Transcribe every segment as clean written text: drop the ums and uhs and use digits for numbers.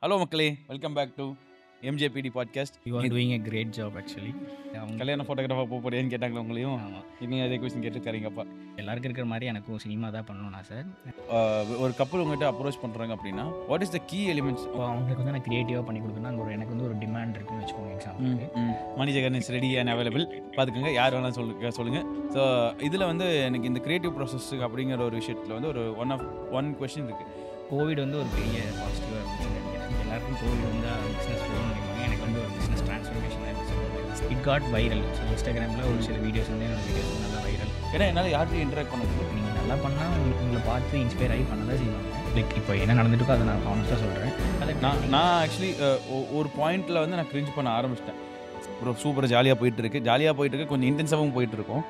Hello மக்களே, welcome back to MJBT podcast. You are doing a great job actually. கல்யாண photographer போக போறியான்னு கேட்டாங்களா உங்களையும்? ஆமாம், இன்னும் அதே கொஸ்டின் கேட்டுருக்காருங்கப்பா. எல்லாருக்கும் இருக்கிற மாதிரி எனக்கும் சினிமா தான் பண்ணணும் ஆசை. ஒரு கப்பல் உங்ககிட்ட அப்ரோச் பண்ணுறாங்க அப்படின்னா what is the key elements? இப்போ அவங்களுக்கு வந்து நான் க்ரியேட்டிவாக பண்ணி கொடுக்கணும். அங்கே எனக்கு வந்து ஒரு டிமாண்ட் இருக்குன்னு வச்சுக்கோங்க. எக்ஸாம்பிளுக்கு மணிஜகன் இஸ் ரெடி அண்ட் அவைலபிள். பார்த்துக்கோங்க, யார் வேணாலும் சொல்லுங்கள். ஸோ இதில் வந்து எனக்கு இந்த கிரியேட்டிவ் ப்ராசஸ் அப்படிங்கிற ஒரு விஷயத்தில் வந்து ஒரு ஒன் கொஸ்டின் இருக்குது. கோவிட் வந்து ஒரு பெரிய பாசிட்டிவாக இருந்துச்சு நினைக்கிறேன். எல்லாருக்கும் கோவிட் வந்தால் பிஸ்னஸ் போகணும்னு நினைப்பாங்க. எனக்கு வந்து ஒரு பிஸ்னஸ் ட்ரான்ஸ்ஃபர்மேஷனாக இருந்துச்சு. It got viral. ஸோ இன்ஸ்டாகிராமில் ஒரு சில வீடியோஸ் வந்து என்னோட வீடியோஸ் நல்லா வைரல். ஏன்னா என்னால் யார்கிட்டையும் இன்டராக்ட் பண்ண முடியும். நீங்கள் நல்லா பண்ணால் உங்களை பார்த்து இன்ஸ்பயர் ஆகி பண்ண தான் செய்வாங்க. லைக் இப்போ என்ன நடந்துட்டுருக்கோ அதை நான் ஹானஸ்ட்டாக சொல்கிறேன். நான் ஆக்சுவலி ஒரு பாயிண்டில் வந்து நான் கிரிஞ்ச் பண்ண ஆரம்பிச்சிட்டேன். ஒரு சூப்பர் ஜாலியாக போயிட்டுருக்கு, கொஞ்சம் இன்டென்சிவாகவும் போயிட்டுருக்கோம்.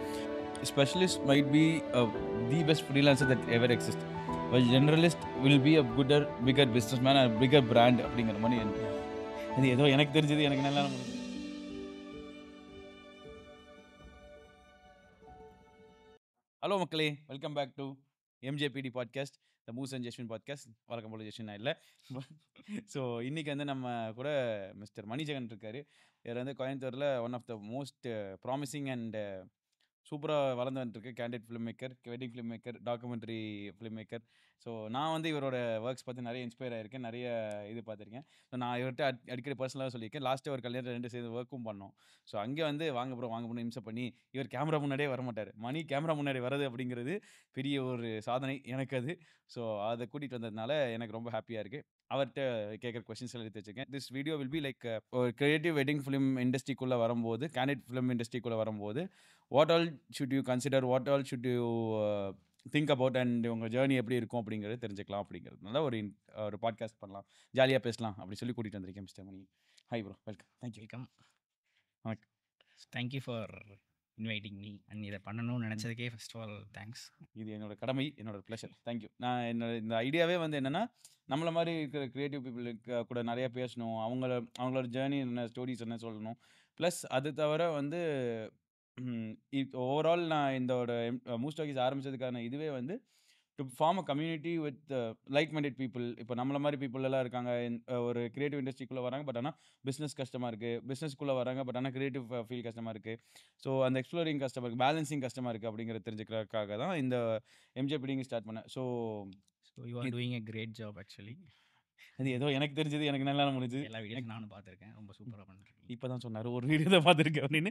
Specialist might be the best freelancer that ever exists. While generalist will be a bigger businessman and a bigger brand அப்படிங்கிற மாதிரி அது ஏதோ எனக்கு தெரிஞ்சது, எனக்கு நல்லா முடிஞ்சது. ஹலோ மக்களே, welcome back to MJBT podcast, the moose and Jeswin podcast. வழக்கம் போல ஜெஸ்வின் இல்லை. ஸோ இன்றைக்கி வந்து நம்ம கூட மிஸ்டர் மணிஜகன் இருக்கார். இவர் வந்து கோயம்புத்தூரில் one of the most promising and சூப்பராக வளர்ந்து வந்துருக்கு. Candid film maker, wedding film maker, documentary film maker. So நான் வந்து இவரோட ஒர்க்ஸ் பார்த்து நிறைய இன்ஸ்பயர் ஆகிருக்கேன், நிறைய இது பார்த்துருக்கேன். ஸோ நான் இவர்கிட்ட அடிக்கடி பர்சனலாக சொல்லியிருக்கேன். லாஸ்ட்டு ஒரு கல்யாணம் 2 சேர்ந்து ஒர்க்கும் பண்ணோம். ஸோ அங்கே வந்து வாங்க போகணும் இம்சை பண்ணி இவர் கேமரா முன்னாடியே வரமாட்டார். மணி கேமரா முன்னாடி வர்றது அப்படிங்கிறது பெரிய ஒரு சாதனை எனக்கு அது. ஸோ அதை கூட்டிகிட்டு வந்ததுனால எனக்கு ரொம்ப ஹாப்பியாக இருக்குது. அவர்கிட்ட கேட்குற கொஸ்டின்ஸ் எல்லாம் எடுத்து வச்சுருக்கேன். This video will be like ஒரு கிரியேட்டிவ் வெட்டிங் ஃபிலிம் இண்டஸ்ட்ரிக்குள்ளே வரும்போது, கேண்டிட் ஃபிலிம் இண்டஸ்ட்ரிக்குள்ளே வரும்போது what all should you consider, what all should you think about and உங்கள் ஜேர்னி எப்படி இருக்கும் அப்படிங்கிறத தெரிஞ்சுக்கலாம். அப்படிங்கிறதுனால ஒரு பாட்காஸ்ட் பண்ணலாம், ஜாலியாக பேசலாம் அப்படி சொல்லி கூட்டிகிட்டு வந்திருக்கேன் mister Mani. Hi bro, welcome. Thank you. Welcome. வணக்கம். Thank you for inviting me. And இதை பண்ணணும்னு நினச்சதுக்கே ஃபர்ஸ்ட் ஆஃப் ஆல் தேங்க்ஸ். இது என்னோட கடமை, என்னோட ப்ளஷர். தேங்க்யூ. நான் இந்த ஐடியாவே வந்து என்னென்னா, நம்மளை மாதிரி இருக்கிற க்ரியேட்டிவ் பீப்புளுக்கு கூட நிறையா பேசணும், அவங்களோட ஜேர்னி என்ன, ஸ்டோரிஸ் என்ன சொல்லணும். ப்ளஸ் அது தவிர வந்து ஓவரால் நான் இதோட மூஸ் டாக்கீஸ் ஆரம்பித்ததுக்கான இதுவே வந்து to form a community with like minded people. இப்போ நம்மள மாதிரி பீப்புள் எல்லாம் இருக்காங்க, ஒரு கிரியேட்டிவ் இண்டஸ்ட்ரிக்குள்ளே வராங்க. பட் ஆனால் பிஸ்னஸ் கஷ்டமாக இருக்குது, பிஸ்னஸ்க்குள்ளே வராங்க. பட் ஆனால் கிரியேட்டிவ் ஃபீல் கஷ்டமாக இருக்குது. ஸோ அந்த எக்ஸ்ப்ளோரிங் கஷ்டமாக இருக்குது, பேலன்சிங் கஷ்டமாக இருக்குது அப்படிங்கிறத தெரிஞ்சுக்கிறதுக்காக தான் இந்த எம்ஜேபிடிங்க ஸ்டார்ட் பண்ணேன். So you are doing a great job actually. அது ஏதோ எனக்கு தெரிஞ்சது, எனக்கு நல்லா முடிஞ்சது. எல்லா வீடியோஸ் நானும் பார்த்துருக்கேன். ரொம்ப சூப்பராக பண்ணிருக்கீங்க. இப்போ தான் சொன்னார் ஒரு வீடியோ தான் பார்த்துருக்கேன் அப்படின்னு.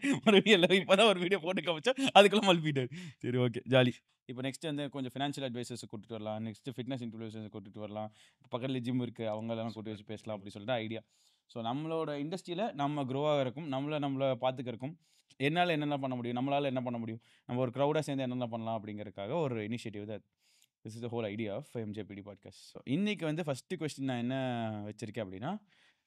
இப்போ தான் ஒரு வீடியோ போட்டு காமிச்சா அதுக்குள்ள மல்பிட்டார். சரி, ஓகே, ஜாலி. இப்போ நெக்ஸ்ட் வந்து கொஞ்சம் ஃபினான்ஷியல் அட்வைசர்ஸ் கூட்டிட்டு வரலாம், நெக்ஸ்ட் ஃபிட்னஸ் இன்ஃப்ளூயன்சர்ஸ் கூட்டிட்டு வரலாம், பக்கத்தில் ஜிம் இருக்குது அவங்களெல்லாம் கூட்டி வச்சு பேசலாம் அப்படி சொல்லிட்டு ஐடியா. ஸோ நம்மளோட இண்டஸ்ட்ரியில் நம்ம க்ரோவாக இருக்கும், நம்மளை பார்த்துக்கிறக்கும் என்னால் என்னென்ன பண்ண முடியும், நம்மளால் என்ன பண்ண முடியும், நம்ம ஒரு க்ரௌடாக சேர்ந்து என்னென்ன பண்ணலாம் அப்படிங்கிறதுக்காக ஒரு இனிஷியேட்டிவ் தான். This is the whole idea of MJBT podcast. So இன்றைக்கி வந்து ஃபஸ்ட்டு கொஸ்டின் நான் என்ன வச்சுருக்கேன் அப்படின்னா,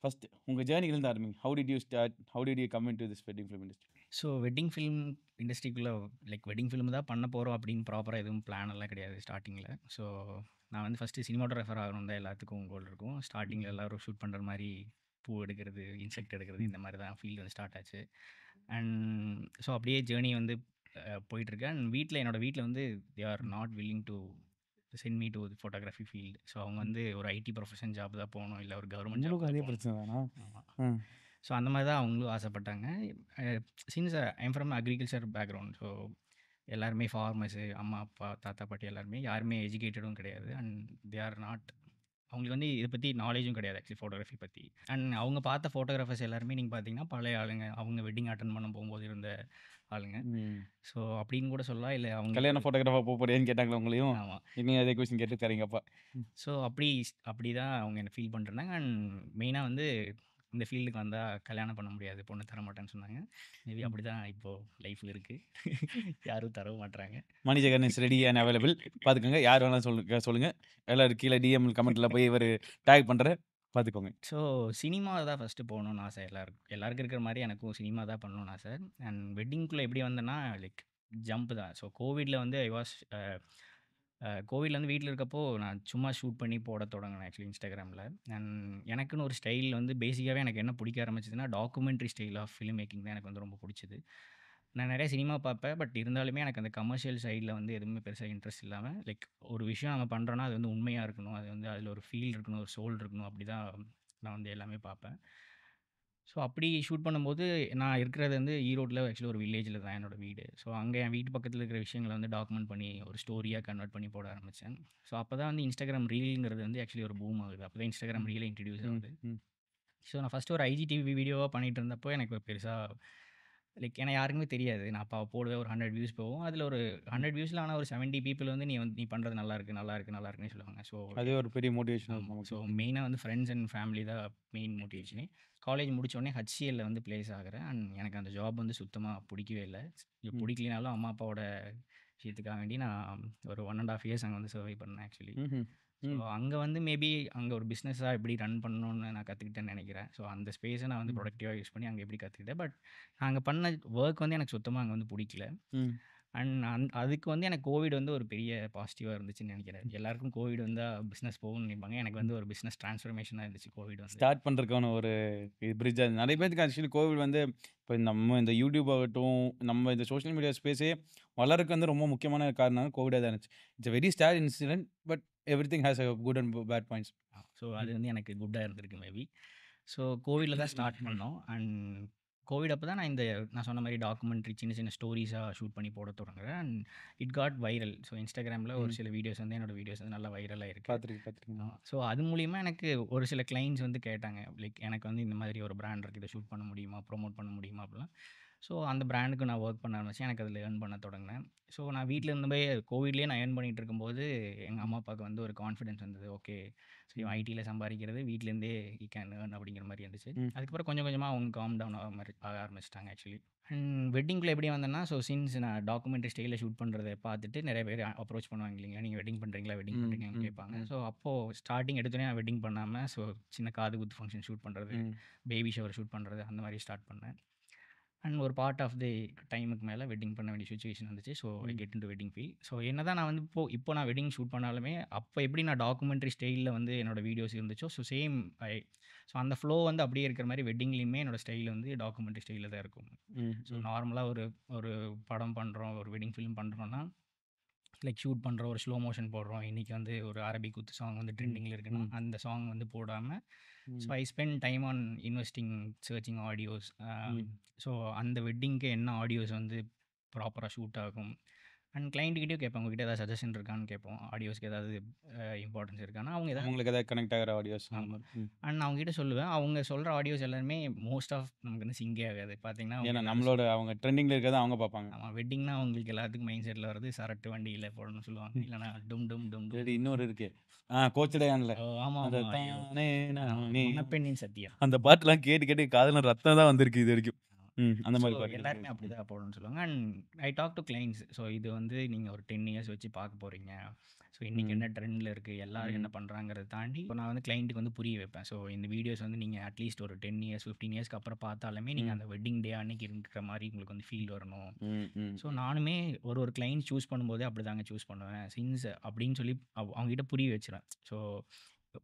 ஃபஸ்ட்டு உங்கள் ஜேர்னிலேருந்து ஆரம்பிங்க. How did you start, how did you come into this wedding film industry? So wedding film இண்டஸ்ட்ரிக்குள்ளே லைக் வெட்டிங் ஃபிலிம் தான் பண்ண போகிறோம் அப்படின்னு ப்ராப்பராக எதுவும் பிளான் எல்லாம் கிடையாது ஸ்டார்டிங்கில். ஸோ நான் வந்து ஃபஸ்ட்டு சினிமாட்டோகிராஃபர் ஆகணும் தான் எல்லாத்துக்கும் கோல் இருக்கும். ஸ்டார்டிங்கில் எல்லோரும் ஷூட் பண்ணுற மாதிரி பூ எடுக்கிறது, இன்செக்ட் எடுக்கிறது, இந்த மாதிரி தான் ஃபீல்டு வந்து ஸ்டார்ட் ஆச்சு. அண்ட் ஸோ அப்படியே ஜேர்னி வந்து போயிட்டுருக்கேன். அண்ட் என்னோடய வீட்டில் வந்து they are not willing to send me to photography field. So அவங்க வந்து ஒரு ஐடி ப்ரொஃபஷன் ஜாப் தான் போகணும், இல்லை ஒரு கவர்மெண்ட் ஜாப். அதே பிரச்சனை தானா? ஆமாம். ஸோ அந்த மாதிரி தான் அவங்களும் ஆசைப்பட்டாங்க. Since I'm from agriculture background. So எல்லாருமே ஃபார்மர்ஸு, அம்மா அப்பா தாத்தா பாட்டி எல்லாருமே யாருமே எஜுகேட்டடும் கிடையாது. அண்ட் தே ஆர் நாட், அவங்களுக்கு வந்து இதை பற்றி நாலேஜும் கிடையாது ஆக்சுவலி ஃபோட்டோகிராஃபி பற்றி. அண்ட் அவங்க பார்த்த ஃபோட்டோகிராஃபர்ஸ் எல்லாருமே நீங்கள் பார்த்தீங்கன்னா பழைய ஆளுங்க, அவங்க வெட்டிங் அட்டன் பண்ண போகும்போது இருந்த ஆளுங்க. ஸோ அப்படின்னு கூட சொல்லலாம். இல்லை அவங்க கல்யாண ஃபோட்டோகிராஃபர் போக போறியான்னு கேட்டாங்களா உங்களையும்? ஆமாம். இன்னும் அதே கொஸ்டின் கேட்டுருக்காருங்கப்பா. ஸோ அப்படி தான் அவங்க என்ன ஃபீல் பண்ணிருந்தாங்க. அண்ட் மெயினாக வந்து இந்த ஃபீல்டுக்கு வந்தால் கல்யாணம் பண்ண முடியாது, பொண்ணு தர மாட்டேன்னு சொன்னாங்க. மேபி அப்படி தான் இப்போது லைஃப்பில் இருக்குது. யாரும் தரவும் மாட்டுறாங்க. மணிஜகன் இஸ் ரெடி அண்ட் அவைலபிள். பார்த்துக்கோங்க, யார் வேணாலும் சொல்லுங்கள். எல்லோரும் கீழே டிஎம் கமெண்ட்டில் போய் இவர் டேக் பண்ணுறேன், பார்த்துக்கோங்க. ஸோ சினிமா தான் ஃபஸ்ட்டு போகணுன்னு ஆசை. எல்லாருக்கும் இருக்கிற மாதிரி எனக்கும் சினிமா தான் பண்ணணும்னு ஆசை. அண்ட் வெட்டிங்குள்ளே எப்படி வந்தேன்னா லைக் ஜம்ப் தான். ஸோ கோவிடில் வந்து கோவிடில் வந்து வீட்டில் இருக்கப்போ நான் சும்மா ஷூட் பண்ணி போட தொடங்கினேன் ஆக்சுவலி இன்ஸ்டாகிராமில். அண்ட் எனக்குன்னு ஒரு ஸ்டைல் வந்து பேசிக்காகவே எனக்கு என்ன பிடிக்க ஆரம்பிச்சதுன்னா documentary style of film making தான் எனக்கு வந்து ரொம்ப பிடிச்சது. நான் நிறைய சினிமா பார்ப்பேன், பட் இருந்தாலுமே எனக்கு அந்த கமர்ஷியல் சைடில் வந்து எதுவுமே பெருசாக இன்ட்ரெஸ்ட் இல்லாமல், லைக் ஒரு விஷயம் நம்ம பண்ணுறோன்னா அது வந்து உண்மையாக இருக்கணும், அது வந்து அதில் ஒரு ஃபீல் இருக்கணும், ஒரு சோல் இருக்கணும், அப்படி தான் நான் வந்து எல்லாமே பார்ப்பேன். ஸோ அப்படி ஷூட் பண்ணும்போது நான் இருக்கிறது வந்து ஈரோட்டில் ஆக்சுவலி ஒரு வில்லேஜில் தான் என்னோட வீடு. ஸோ அங்கே என் வீட்டு பக்கத்தில் இருக்கிற விஷயங்களை வந்து டாக்குமெண்ட் பண்ணி ஒரு ஸ்டோரியாக கன்வெர்ட் பண்ணி போட ஆரம்பித்தேன். ஸோ அப்போ தான் வந்து இன்ஸ்டாகிராம் ரீல்ங்கிறது வந்து ஆக்சுவலி ஒரு பூம் ஆகுது. அப்போ தான் இன்ஸ்டாகிராம் ரீலே இன்ட்ரடியூஸ் ம், ஆகுது. ம். ஸோ நான் ஃபஸ்ட்டு ஒரு ஐஜிடிவி வீடியோவாக பண்ணிட்டு இருந்தப்போ எனக்கு பெருசா லைக் ஏன்னா யாருக்குமே தெரியாது. நான் அப்போ போடுவேன் ஒரு 100 வியூஸ் போகும். அதில் ஒரு 100 வியூஸில் ஆனால் ஒரு 70 பீப்பிள் வந்து நீ பண்ணுறது நல்லா இருக்கு, நல்லா இருக்கு, நல்லா இருக்குன்னு சொல்லுவாங்க. ஸோ அதே ஒரு பெரிய மோட்டிவேஷன் ஆமா. ஸோ நமக்கு. மெயினாக வந்து ஃப்ரெண்ட்ஸ் அண்ட் ஃபேமிலி தான் மெயின் மோட்டிவேஷனே. காலேஜ் முடிச்ச உடனே ஹச்சிஎல்ல வந்து பிளேஸ் ஆகுறேன். அண்ட் எனக்கு அந்த ஜாப் வந்து சுத்தமாக பிடிக்கவே இல்ல. ம். பிடிக்கலினாலும் அம்மா அப்பாவோட விஷயத்துக்காக வேண்டி நான் ஒரு 1 1/2 இயர்ஸ் அங்கே வந்து சர்வை பண்ணேன் ஆக்சுவலி. ம்ஹ்ம். ஸோ ம். அங்கே வந்து மேபி அங்கே ஒரு பிஸ்னஸாக எப்படி ரன் பண்ணணும்னு நான் கற்றுக்கிட்டேன்னு நினைக்கிறேன். ஸோ அந்த ஸ்பேஸை நான் வந்து ம். ப்ரொடக்டிவாக யூஸ் பண்ணி அங்கே எப்படி கற்றுக்கிட்டேன். பட் நான் அங்கே பண்ண ஒர்க் வந்து எனக்கு சுத்தமாக அங்கே வந்து பிடிக்கல. ம். அதுக்கு வந்து எனக்கு கோவிட் வந்து ஒரு பெரிய பாசிட்டிவாக இருந்துச்சுன்னு நினைக்கிறேன். எல்லாருக்கும் கோவிட் வந்தா பிஸ்னஸ் போகும்னு நினைப்பாங்க. எனக்கு வந்து ஒரு பிஸ்னஸ் ட்ரான்ஸ்ஃபர்மேஷனாக இருந்துச்சு கோவிட் வந்து. ஸ்டார்ட் பண்றதுக்கான ஒரு பிரிட்ஜா நெறைய பேத்துக்கு ஆக்சுவலி கோவிட் வந்து இப்ப நம்ம இந்த யூடியூப் ஆகட்டும், நம்ம இந்த சோசியல் மீடியா ஸ்பேஸே வளர்றதுக்கு வந்து ரொம்ப முக்கியமான காரணம் கோவிடா தான் இருந்துச்சு. It's a very sad incident but everything has a good and bad points. So அது ம். வந்து எனக்கு குட்டா இருந்திருக்கு மேபி. ஸோ கோவிட்ல தான் ஸ்டார்ட் பண்ணோம். அண்ட் கோவிட் அப்போ தான் நான் சொன்ன மாரி டாக்குமெண்ட்ரி சின்ன சின்ன ஸ்டோரீஸாக ஷூட் பண்ணி போட தொடங்குறேன். And it got viral. So இன்ஸ்டாகிராமில் ஒரு ம். சில வீடியோஸ் வந்து என்னோட வீடியோஸ் வந்து நல்லா வைரலாக இருக்கு. பார்த்துருக்கேன். ஸோ அது மூலியமா எனக்கு ஒரு சில கிளைண்ட்ஸ் வந்து கேட்டாங்க. லைக் எனக்கு வந்து இந்த மாதிரி ஒரு பிராண்ட் இருக்கு. இத ஷூட் பண்ண முடியுமா? ப்ரொமோட் பண்ண முடியுமா? அப்படிலாம். ஸோ அந்த பிராண்டுக்கு நான் ஒர்க் பண்ண ஆரம்பிச்சேன். எனக்கு அதில ஏர்ன் பண்ண தொடங்கினேன். ஸோ நான் வீட்ல இருந்தபோதே கோவிட்லேயே நான் ஏர்ன் பண்ணிட்டு இருக்கும்போது, எங்க அம்மா, அப்பாவுக்கு வந்து ஒரு கான்ஃபிடன்ஸ் வந்தது. ஓகே. ஸோ இவன் ம். ஐடில சம்பாரிக்கிறது வீட்லேருந்தே ஹி கேன் ஏர்ன் அப்படிங்கிற மாரி இருந்துச்சு. ம். அதுக்கப்புறம் கொஞ்சம் கொஞ்சமா அவங்க காம் டவுன் ஆக ஆரம்பிச்சுட்டாங்க ஆக்சுவலி. அண்ட் வெட்டிங்குள்ள எப்படி வந்தேன்னா, ஸோ சின்ஸ் நான் டாக்குமெண்ட்ரி ஸ்டைல்ல ஷூட் பண்றத பார்த்துட்டு நெறைய பேர் அப்ரோச் பண்ணுவாங்க இல்லைங்களா? நீங்க வெட்டிங் பண்றீங்களா? வெட்டிங் ம். பண்றீங்களான்னு ம். கேட்பாங்க. ம். ஸோ அப்போ ஸ்டார்ட்டிங் எடுத்தோனே நான் வெட்டிங் பண்ணாம, ஸோ சின்ன காது குத்து ஃபங்ஷன் ஷூட் பண்றது, ம். பேபி ஷவர் ஷூட் பண்றது அந்த மாரி ஸ்டார்ட் பண்ணேன். அண்ட் ஒரு பார்ட் ஆஃப் தி டைமுக்கு மேல வெட்டிங் பண்ண வேண்டிய சிச்சுவேஷன் வந்துச்சு. ஸோ ஐ ம். Get into wedding field. So என்னதான் நான் வந்து இப்போ நான் வெட்டிங் ஷூட் பண்ணாலுமே, அப்போ எப்படி நான் டாக்குமெண்ட்ரி ஸ்டைல்ல வந்து என்னோட வீடியோஸ் இருந்துச்சோ, ஸோ சேம் ஸோ அந்த ஃப்ளோ வந்து அப்படியே இருக்கிற மாரி வெட்டிங்லேயுமே என்னோட ஸ்டைல் வந்து டாக்குமெண்ட்ரி ஸ்டைல்ல தான் இருக்கும். ம். ஸோ ம். நார்மலா ஒரு ஒரு படம் பண்றோம், ஒரு வெட்டிங் ஃபிலிம் பண்றோம்னா, லைக் ஷூட் பண்றோம், ஒரு ஸ்லோ மோஷன் போடுறோம். இன்னைக்கு வந்து ஒரு அரபிக் குத்து சாங் வந்து ம். ட்ரெண்டிங்ல இருக்குன்னா, ம். அந்த சாங் வந்து போடாம, ஸோ ம். I spend time on investing, searching audios. ம். ஸோ அந்த வெட்டிங்க்கு என்ன ஆடியோஸ் வந்து ப்ராப்பரா ஷூட் ஆகும். அண்ட் கிளையண்ட் கிட்டயும் கேட்பேன். உங்ககிட்ட ஏதாவது சஜஷன் இருக்கான்னு கேட்போம். ஆடியோஸ்க்கு ஏதாவது இம்பார்ட்டன்ஸ் இருக்கான்னா, அவங்க ஏதாவது அவங்களுக்கு ஏதாவது கனெக்ட் ஆகுற ஆடியோஸ் அந்த ஆமா. மாரி. ம். அண்ட் நான் அவங்ககிட்ட சொல்லுவேன். அவங்க சொல்ற ஆடியோஸ் எல்லாமே மோஸ்ட் ஆஃப் நமக்கு வந்து சிங்கே ஆகாது. பார்த்தீங்கன்னா, அவங்க ஏன்னா எல்லாரும் நம்மளோட அவங்க ட்ரெண்டிங்ல இருக்கிறத அவங்க பார்ப்பாங்க. ஆமா. வெட்டிங்னா அவங்களுக்கு எல்லாத்துக்கும் மைண்ட் செட்ல வரது சரட்டு வண்டியில போடணும்னு சொல்லுவாங்க. ம். இல்லன்னா டும் டும் டும் டும். சரி இன்னொரு இருக்கே. கோச்சடையான்ல. அந்த ஆமாமா. ஐயோ! தானே நானே மணப்பெண்ணின் சத்தியம். அந்த பாட்டுலாம் கேட்டு கேட்டு காதுல ரத்தம் தான் வந்திருக்கு இதுவரைக்கும். ம். அந்த ஸோ மாரி பாட்டு எல்லாருமே இருக்கு. ம். அப்படிதான் போடணும்னு சொல்லுவாங்க. And I talk to clients. So இது வந்து நீங்க ஒரு 10 இயர்ஸ் வச்சு பார்க்க போறீங்க. ஸோ இன்னைக்கு ம். என்ன ட்ரெண்ட்ல இருக்கு, எல்லாரும் என்ன ம். பண்றாங்கிறத தாண்டி, இப்போ நான் வந்து கிளையண்ட்டுக்கு வந்து புரிய வைப்பேன். ஸோ இந்த வீடியோஸ் வந்து நீங்க அட்லீஸ்ட் ஒரு 10 இயர்ஸ், 15 இயர்ஸ்க்கு அப்புறம் பார்த்தாலுமே, நீங்க ம். அந்த வெட்டிங் டே அன்னைக்கு இருக்கிற மாரி உங்களுக்கு வந்து ஃபீல் வரணும். ம். ம். ஸோ நானுமே ஒரு கிளையண்ட் சூஸ் பண்ணும்போதே அப்படிதாங்க சூஸ் பண்ணுவேன். சின்ஸ் அப்படின்னு சொல்லி அவங்ககிட்ட புரிய வச்சுருவேன். ஸோ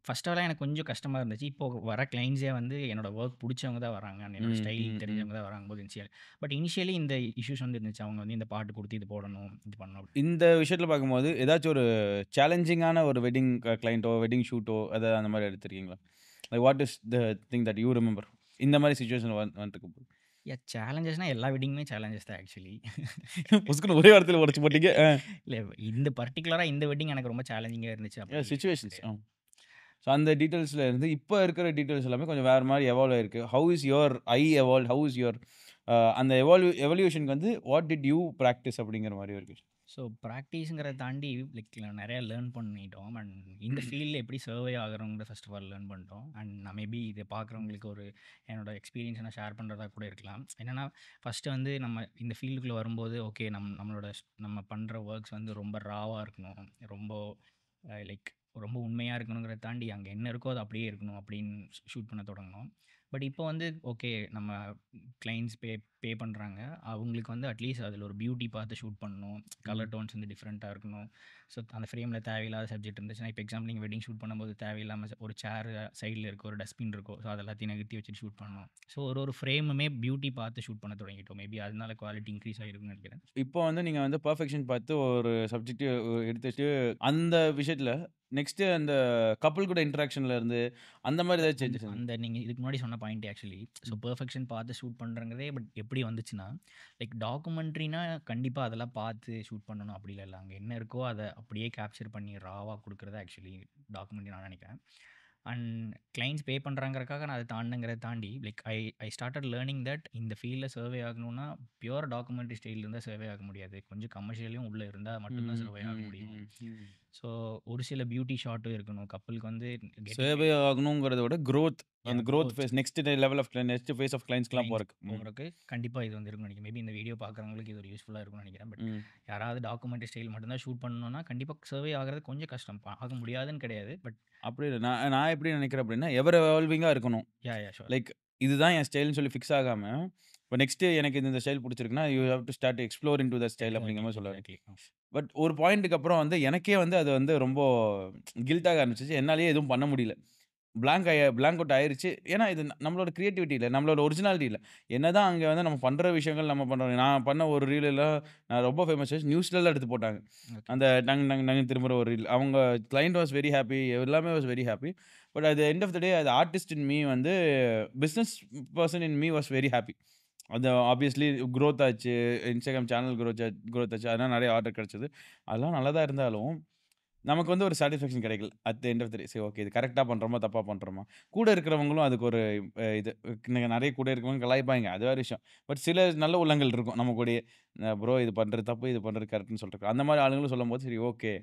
ஃபர்ஸ்ட்டெல்லாம் எனக்கு கொஞ்சம் கஷ்டமா இருந்துச்சு. இப்போ வர கிளையண்ட்ஸே வந்து என்னோட ஒர்க் புடிச்சவங்க தான் வராங்க. என்னோட ம். ஸ்டைல் ம். ம். தெரிஞ்சவங்க தான் வராங்கும்போது பட் இனிஷியலி இந்த இஷ்யூஸ் வந்து இருந்துச்சு. அவங்க வந்து இந்த பாட்டு குடுத்து இது போடணும், இது பண்ணணும். இந்த விஷயத்துல பார்க்கும்போது, ஏதாச்சும் ஒரு சேலஞ்சிங்கான ஒரு வெட்டிங் கிளையன்ட்டோ, வெட்டிங் ஷூட்டோ அந்த மாரி எடுத்திருக்கீங்களா? Like what is the thing that you remember? இந்த மாரி சிச்சுவேஷன் வந்துருக்கும். சேலஞ்சஸ்னா எல்லா வெட்டிங்குமே சேலஞ்சஸ் தான் ஆக்சுவலி. பொசுக்குன்னு ஒரே வார்த்தையில உடைச்சு போட்டீங்க. இல்ல இந்த பர்ட்டிகுலரா இந்த வெட்டிங் எனக்கு ரொம்ப சேலஞ்சிங்கா இருந்துச்சு அப்படி சிச்சுவேஷன்ஸ். கிடையாது. ஸோ அந்த டீட்டெயில்ஸ்ல இருந்து இப்ப இருக்கிற டீட்டெயில்ஸ் எல்லாமே கொஞ்சம் வேற மாரி எவால்வ் ஆயிருக்கு. How is your evolved? How is your அந்த எவல்யூஷன்க்கு வந்து வாட் டிட் யூ பிராக்டிஸ் அப்படிங்கிற மாரி இருக்கு. ஸோ ப்ராக்டிஸ்ங்கிறத தாண்டி லைக் நிறையா லேர்ன் பண்ணிட்டோம். அண்ட் இந்த ஃபீல்டில் எப்படி சர்வே ஆகுறோங்கிறத ஃபர்ஸ்ட் ஆஃப் ஆல் லேர்ன் பண்ணிட்டோம். அண்ட் நான் மேபி இதை பார்க்குறவங்களுக்கு ஒரு என்னோட எக்ஸ்பீரியன்ஸை நான் ஷேர் பண்ணுறதா கூட இருக்கலாம். என்னென்னா ஃபஸ்ட்டு வந்து நம்ம இந்த ஃபீல்டுக்குள்ளே வரும்போது ஓகே நம்ம பண்ணுற ஒர்க்ஸ் வந்து ரொம்ப ராவாக இருக்கணும், ரொம்ப லைக் ரொம்ப உண்மையாக இருக்கணுங்கிறத தாண்டி அங்கே என்ன இருக்கோ அது அப்படியே இருக்கணும் அப்படின்னு ஷூட் பண்ண தொடங்கணும். பட் இப்போ வந்து ஓகே நம்ம கிளைண்ட்ஸ் பே பண்ணுறாங்க. அவங்களுக்கு வந்து அட்லீஸ்ட் அதில் ஒரு பியூட்டி பார்த்து ஷூட் பண்ணணும். கலர் டோன்ஸ் வந்து டிஃப்ரெண்ட்டாக இருக்கணும். ஸோ அந்த ஃப்ரேமில் தேவையில்லாத சப்ஜெக்ட் இருந்துச்சுன்னா, இப்போ எக்ஸாம்பிள் நீங்கள் வெட்டிங் ஷூட் பண்ணும்போது தேவையில்லாமல் ஒரு சேர் சைடில் இருக்கும், ஒரு டஸ்ட்பின் இருக்கும். ஸோ அது எல்லாத்தையும் நகர்த்தி வச்சுட்டு ஷூட் பண்ணணும். ஸோ ஒரு ஃப்ரேமுமே பியூட்டி பார்த்து ஷூட் பண்ண தொடங்கிட்டோம். மேபி அதனால குவாலிட்டி இன்க்ரீஸ் ஆகிருக்குன்னு நினைக்கிறேன். இப்போ வந்து நீங்க வந்து பெர்ஃபெக்ஷன் பார்த்து ஒரு சப்ஜெக்ட் எடுத்துட்டு அந்த விஷயத்துல நெக்ஸ்ட் அந்த கப்புள் கூட இன்டராக்ஷன்ல இருந்து அந்த மாதிரி ஏதாவது அந்த சேஞ்சஸ்? அந்த நீங்கள் இதுக்கு முன்னாடி சொன்ன பாயிண்ட் ஆக்சுவலி ஸோ பெர்ஃபெக்ஷன் பார்த்து ஷூட் பண்ணுறங்கிறதே பட் எப்படி வந்துச்சுன்னா லைக் டாக்குமெண்ட்ரினா கண்டிப்பாக அதெல்லாம் பார்த்து ஷூட் பண்ணணும் அப்படி இல்லை அங்கே என்ன இருக்கோ அதை அப்படியே கேப்சர் பண்ணி ராவாக கொடுக்குறது ஆக்சுவலி டாக்குமெண்ட்ரி நான் நினைக்கிறேன். அண்ட் கிளைண்ட்ஸ் பே பண்ணுறாங்கிறக்காக நான் அதை தாண்டுங்கிறத தாண்டி like I started learning that இந்த ஃபீல்டில் சர்வே ஆகணும்னா பியூர் டாக்குமெண்ட்ரி ஸ்டைல் இருந்தால் சர்வே ஆக முடியாது. கொஞ்சம் கமர்ஷியலையும் உள்ளே இருந்தால் மட்டும்தான் சர்வே ஆக முடியும். ஸோ ஒரு சில பியூட்டி ஷாட்டும் இருக்கணும் கப்பலுக்கு வந்து சேவை ஆகணுங்கிறத விட growth அந்த growth growth phase next level of next phase of கிளைண்ட்ஸ்க்குலாம் கிளைண்ட்ஸ் போறதுக்கு. போகிறதுக்கு கண்டிப்பாக இது வந்து இருக்கும்னு நினைக்கிறேன். மேபி இந்த வீடியோ பார்க்குறவங்களுக்கு இது ஒரு யூஸ்ஃபுல்லாக இருக்கும்னு நினைக்கிறேன். பட் யாராவது டாக்குமெண்ட்ரி ஸ்டைல் மட்டும்தான் ஷூட் பண்ணணும்னா கண்டிப்பாக சர்வே ஆகிறது கொஞ்சம் கஷ்டம். ஆக முடியாதுன்னு கிடையாது. பட் அப்படி இல்லை. நான் நான் எப்படி நினைக்கிறேன் அப்படின்னா எவர் எவால்விங்காக இருக்கணும். யா ஷோர். லைக் இதுதான் என் ஸ்டைல்னு சொல்லி ஃபிக்ஸ் ஆகாம இப்போ நெக்ஸ்ட் எனக்கு இந்த ஸ்டைல் பிடிச்சிருக்குன்னா you have to start explore in to the style அப்படிங்கிற மாதிரி சொல்லுவார். பட் ஒரு பாயிண்ட்டுக்கு அப்புறம் வந்து எனக்கே வந்து அது வந்து ரொம்ப கில்ட்டாக ஆரம்பிச்சிச்சு. என்னாலேயே எதுவும் பண்ண முடியல. பிளாங்க் அவுட் ஆயிருச்சு. ஏன்னா இது நம்மளோட கிரியேட்டிவிட்டி இல்ல. நம்மளோட ஒரிஜினாலிட்டி இல்ல. என்னதான் அங்க வந்து நம்ம பண்ற விஷயங்கள் நம்ம பண்றோம். நான் பண்ண ஒரு ரீல்லாம் நான் ரொம்ப ஃபேமஸ் ஆச்சு. நியூஸ்லலாம் எடுத்து போட்டாங்க. அந்த டங் டங் டங்ன்னு திரும்புற ஒரு ரீல். அவங்க கிளையண்ட் வாஸ் வெரி ஹேப்பி. எல்லாமே was very happy. But at the end of the day அது ஆர்டிஸ்ட் இன் மீ வந்து business person in me was very happy. அது ஆப்வியஸ்லி குரோத் ஆச்சு. Instagram சேனல் குரோத் ஆச்சு. அதனால நெறைய ஆர்டர் கிடைச்சது. அதெல்லாம் நல்லா தான் இருந்தாலும் நமக்கு வந்து ஒரு சாட்டிஸ்ஃபேக்ஷன் கிடைக்கல. At the end of the day. சரி ஓகே இது கரெக்ட்டா பண்றோமா? தப்பா பண்றோமா? கூட இருக்கிறவங்களும் அதுக்கு ஒரு இது நெறைய கூட இருக்கிறவங்க கலாய்ப்பாய்ங்க. அது வேற விஷயம். பட் சில நல்ல உள்ளங்கள் இருக்கும் நம்ம கூடயே. ப்ரோ இது பண்றது தப்பு, இது பண்றது கரெக்ட்ன்னு சொல்றதுக்கு. அந்த மாரி ஆளுங்களும் சொல்லும்போது சரி ஓகே.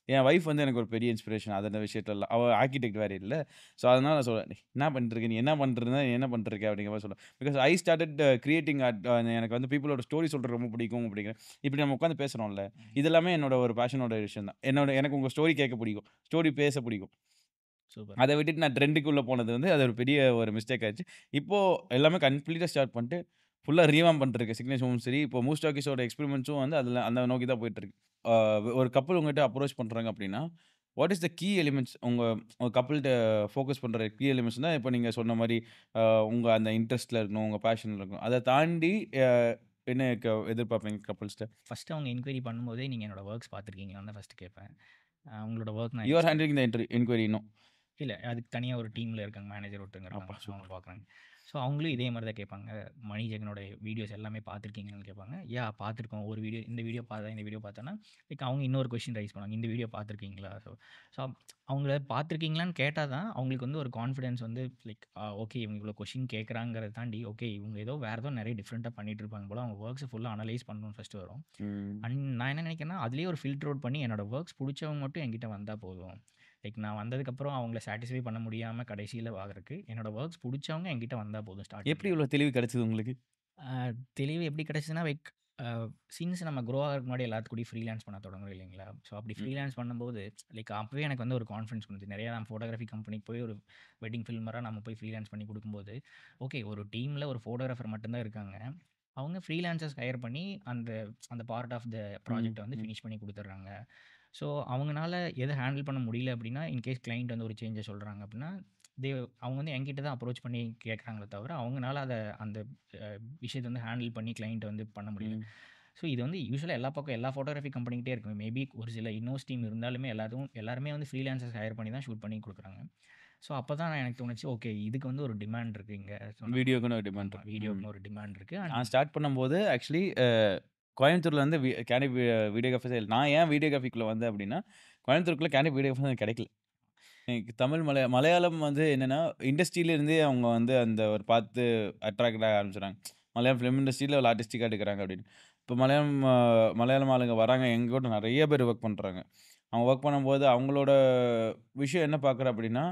என் வைஃப் வந்து எனக்கு ஒரு பெரிய இன்ஸ்பிரேஷன். அந்த விஷயத்துலலாம். அவ ஆர்க்கிடெக்ட் வேற இல்ல. ஸோ அதனால நான் சொல்லுவேன். "என்ன பண்ணிட்டுருக்க? நீ என்ன பண்றதுன்னா என்ன பண்ணிட்டுருக்க?" அப்படிங்கிற மாரி சொல்லுவேன். பிகாஸ் ஐ ஸ்டார்டட் கிரியேட்டிங் எனக்கு வந்து பீப்பிளோட ஸ்டோரி சொல்றது ரொம்ப பிடிக்கும் அப்படிங்கிறேன். இப்படி நம்ம உட்காந்து பேசுறோம்ல. இது எல்லாமே என்னோட ஒரு பேஷனோட விஷயம் தான். எனக்கு உங்க ஸ்டோரி கேட்க பிடிக்கும். ஸ்டோரி பேச பிடிக்கும். சூப்பர். அத விட்டுட்டு நான் ட்ரெண்டுக்குள்ள போனது வந்து அது ஒரு பெரிய ஒரு மிஸ்டேக் ஆயிருச்சு. இப்போ எல்லாமே கம்ப்ளீட்டா ஸ்டார்ட் பண்ணிட்டு ஃபுல்லா ரீவாம்ப் பண்ணிட்டுருக்கேன். சிக்னேச்சரும் சரி, இப்போ மூஸ் டாக்கீஸோட எக்ஸ்பெரிமெண்ட்ஸும் வந்து அதுல அந்த நோக்கி தான் போயிட்டுருக்கு. ஆ ஒரு கப்பிள் உங்ககிட்ட அப்ரோச் பண்றாங்க அப்படின்னா, what is the key elements உங்க உங்க கப்பிள்ட்ட ஃபோக்கஸ் பண்ற கீ எலிமெண்ட்ஸ்னா, இப்ப நீங்க சொன்ன மாரி உங்க அந்த இன்ட்ரெஸ்ட்ல இருக்கணும், உங்க பேஷன்ல இருக்கணும். அத தாண்டி அ என்ன எதிர்பார்ப்பீங்க கப்பிள்ஸ்ட்ட? ஃபஸ்ட்டு அவங்க என்கொயரி பண்ணும்போதே நீங்கள் என்னோட ஒர்க்ஸ் பார்த்துருக்கீங்களான்னு தான் ஃபஸ்ட்டு கேட்பேன். உங்களோட ஒர்க் நான் you are handling the enquiry இன்னும். இல்ல. அதுக்கு தனியா ஒரு டீம்ல இருக்காங்க. மேனேஜர் ஒருத்தவங்க இருக்காங்க. அப்பா ஸோ அவங்க சூப்பர். பார்க்குறாங்க. ஸோ அவங்களும் இதே மாரி தான் கேட்பாங்க. மணி ஜெகனோட வீடியோஸ் எல்லாமே பார்த்துருக்கீங்களான்னு கேட்பாங்க. பார்த்துருக்கோம். ஒரு வீடியோ இந்த வீடியோ பார்த்தேன், இந்த வீடியோ பார்த்தேன்னா, லைக் அவங்க இன்னொரு கொஸ்டின் ரைஸ் பண்ணுவாங்க. இந்த வீடியோ பார்த்துருக்கீங்களா? ஸோ அவங்கள பார்த்துருக்கீங்களான்னு கேட்டா தான் அவங்களுக்கு வந்து ஒரு கான்ஃபிடன்ஸ் வந்து லைக் ஓகே இவங்க இவ்வளோ கொஸ்டின் கேட்குறாங்கிறத தாண்டி, ஓகே இவங்க ஏதோ வேற ஏதோ நிறைய டிஃப்ரெண்ட்டா பண்ணிட்டு இருப்பாங்க போல. அவங்க ஒர்க்ஸ ஃபுல்லா அனலைஸ் பண்ணணும்னு ஃபர்ஸ்ட்டு வரும். ம். அண்ட் நான் என்ன நினைக்கிறேன்னா, அதிலேயே ஒரு ஃபில்டர் அவுட் பண்ணி என்னோட ஒர்க்ஸ் புடிச்சவங்க மட்டும் என்கிட்ட வந்தா போதும். லைக் நான் வந்ததுக்கப்புறம் அவங்கள சாட்டிஸ்ஃபை பண்ண முடியாம கடைசியில ஆகுறக்கு, என்னோட ஒர்க்ஸ் புடிச்சவங்க என்கிட்ட வந்தா போதும் எப்படி ஸ்டார்ட்டிங்ல. இவ்வளோ தெளிவு கிடைச்சது உங்களுக்கு? அ தெளிவு எப்படி கிடைச்சதுன்னா, லைக் சின்ஸ் நம்ம க்ரோ ஆகுறதுக்கு முன்னாடி எல்லாத்து கூடயும் ஃப்ரீலான்ஸ் பண்ண தொடங்குறோம் இல்லைங்களா? ஸோ அப்படி ம். ஃப்ரீலான்ஸ் பண்ணும்போது, லைக் அப்பவே எனக்கு வந்து ஒரு கான்ஃபிடன்ஸ் வந்துச்சு. நிறையா நான் ஃபோட்டோகிராஃபி கம்பெனிக்கு போய் ஒரு வெட்டிங் ஃபில்மரா நம்ம போய் ஃப்ரீலான்ஸ் பண்ணி குடுக்கும்போது, ஓகே ஒரு டீம்ல ஒரு ஃபோட்டோகிராஃபர் மட்டும் தான் இருக்காங்க. அவங்க ஃப்ரீலான்சர்ஸ் ஹையர் பண்ணி அந்த அந்த பார்ட் ஆஃப் த ம். ப்ராஜெக்ட்ட வந்து ம். ஃபினிஷ் பண்ணி குடுத்துடுறாங்க. ஸோ அவங்கனால எத ஹேண்டில் பண்ண முடியல அப்படின்னா, இன்கேஸ் கிளையண்ட் வந்து ஒரு சேஞ்ச சொல்றாங்க அப்படின்னா, தே அவங்க வந்து என்கிட்ட தான் அப்ரோச் பண்ணி கேட்குறாங்களே தவிர, அவங்கனால அந்த அ விஷயத்த வந்து ஹேண்டில் பண்ணி கிளையண்ட் வந்து பண்ண முடியல. ம். ஸோ இது வந்து யூசுவலா எல்லா பக்கம் எல்லா ஃபோட்டோகிராஃபி கம்பெனிகிட்டயே இருக்கும். மேபி ஒரு சில இன்னோஸ் டீம் இருந்தாலுமே எல்லாருமே வந்து ஃப்ரீலான்சர்ஸ் ஹையர் பண்ணி தான் ஷூட் பண்ணி குடுக்குறாங்க. ஸோ அப்ப தான் எனக்கு தோணுச்சு, ஓகே இதுக்கு வந்து ஒரு டிமாண்ட் இருக்கு இங்க. ஸோ நம்ம வீடியோக்குன்னு ஒரு டிமாண்ட் ஆமா இருக்கு. ம். வீடியோக்குன்னு ஒரு டிமாண்ட் இருக்கு. அண்ட் நான் ஸ்டார்ட் பண்ணும்போது ஆக்சுவலி கோயம்புத்தூர்ல வந்து கேண்டிட் வீடியோகிராஃபர்ஸே இல்ல. நான் ஏன் வீடியோகிராஃபிக்குள்ள வந்தேன் அப்படின்னா, கோயம்புத்தூருக்குள்ள கேண்டிட் வீடியோகிராஃபர் எனக்கு கிடைக்கல. எனக்கு தமிழ், மலையாளம் வந்து என்னன்னா, இண்டஸ்ட்ரியில இருந்தே அவங்க வந்து அந்த ஒரு பார்த்து அட்ராக்ட் ஆக ஆரம்பிச்சுட்டாங்க. மலையாளம் ஃபிலிம் இண்டஸ்ட்ரியில ஒரு ஆர்டிஸ்டிக்கா எடுக்குறாங்க அப்படின்னு. இப்போ மலையாளம் ஆளுங்க வராங்க. எங்க கூட நெறைய பேர் ஒர்க் பண்றாங்க. அவங்க ஒர்க் பண்ணும்போது அவங்களோட விஷயம் என்ன பார்க்குறேன் அப்படின்னா,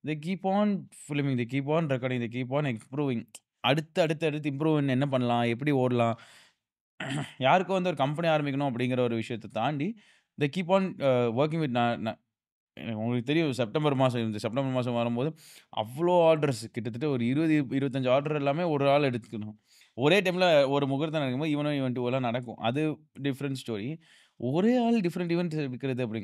they keep on filming, they keep on recording, they keep on improving. அடுத்து இம்ப்ரூவ் என்ன பண்ணலாம்? எப்படி ஓடலாம்? யாருக்கோ வந்து ஒரு கம்பெனி ஆரம்பிக்கணும் அப்படிங்கிற ஒரு விஷயத்த தாண்டி, they keep on working with உங்களுக்கு தெரியும் செப்டம்பர் மாசம் இந்த செப்டம்பர் மாசம் வரும்போது, அவ்ளோ ஆர்டர்ஸ் கிட்டத்தட்ட ஒரு 20, 25 ஆர்டர் எல்லாமே ஒரு ஆள் எடுத்துக்கணும். ஒரே டைம்ல ஒரு முகூர்த்தம் நடக்கும்போது, ஈவன், ஈவன் 2 எல்லாம் நடக்கும். அது டிஃபரண்ட் ஸ்டோரி. ஒரே ஆள் டிஃபரண்ட் ஈவென்ட் எடுக்கிறது அப்படி